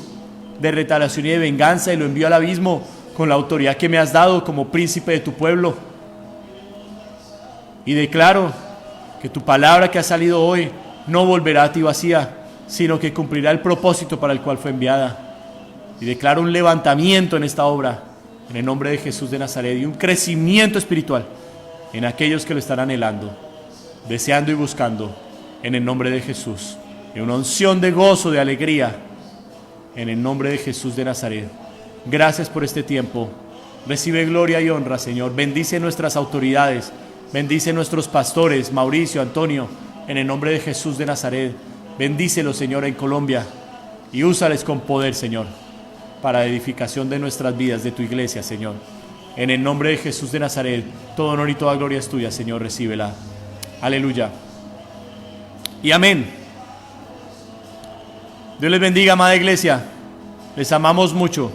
de retaliación y de venganza, y lo envío al abismo con la autoridad que me has dado como príncipe de tu pueblo. Y declaro que tu palabra que ha salido hoy no volverá a ti vacía, sino que cumplirá el propósito para el cual fue enviada. Y declaro un levantamiento en esta obra, en el nombre de Jesús de Nazaret, y un crecimiento espiritual en aquellos que lo están anhelando, deseando y buscando, en el nombre de Jesús. Y una unción de gozo, de alegría, en el nombre de Jesús de Nazaret. Gracias por este tiempo. Recibe gloria y honra, Señor. Bendice nuestras autoridades, bendice nuestros pastores, Mauricio, Antonio, en el nombre de Jesús de Nazaret. Bendícelos, Señor, en Colombia, y úsales con poder, Señor, para la edificación de nuestras vidas, de tu iglesia, Señor. En el nombre de Jesús de Nazaret, todo honor y toda gloria es tuya, Señor, recíbela. Aleluya. Y amén. Dios les bendiga, amada iglesia. Les amamos mucho.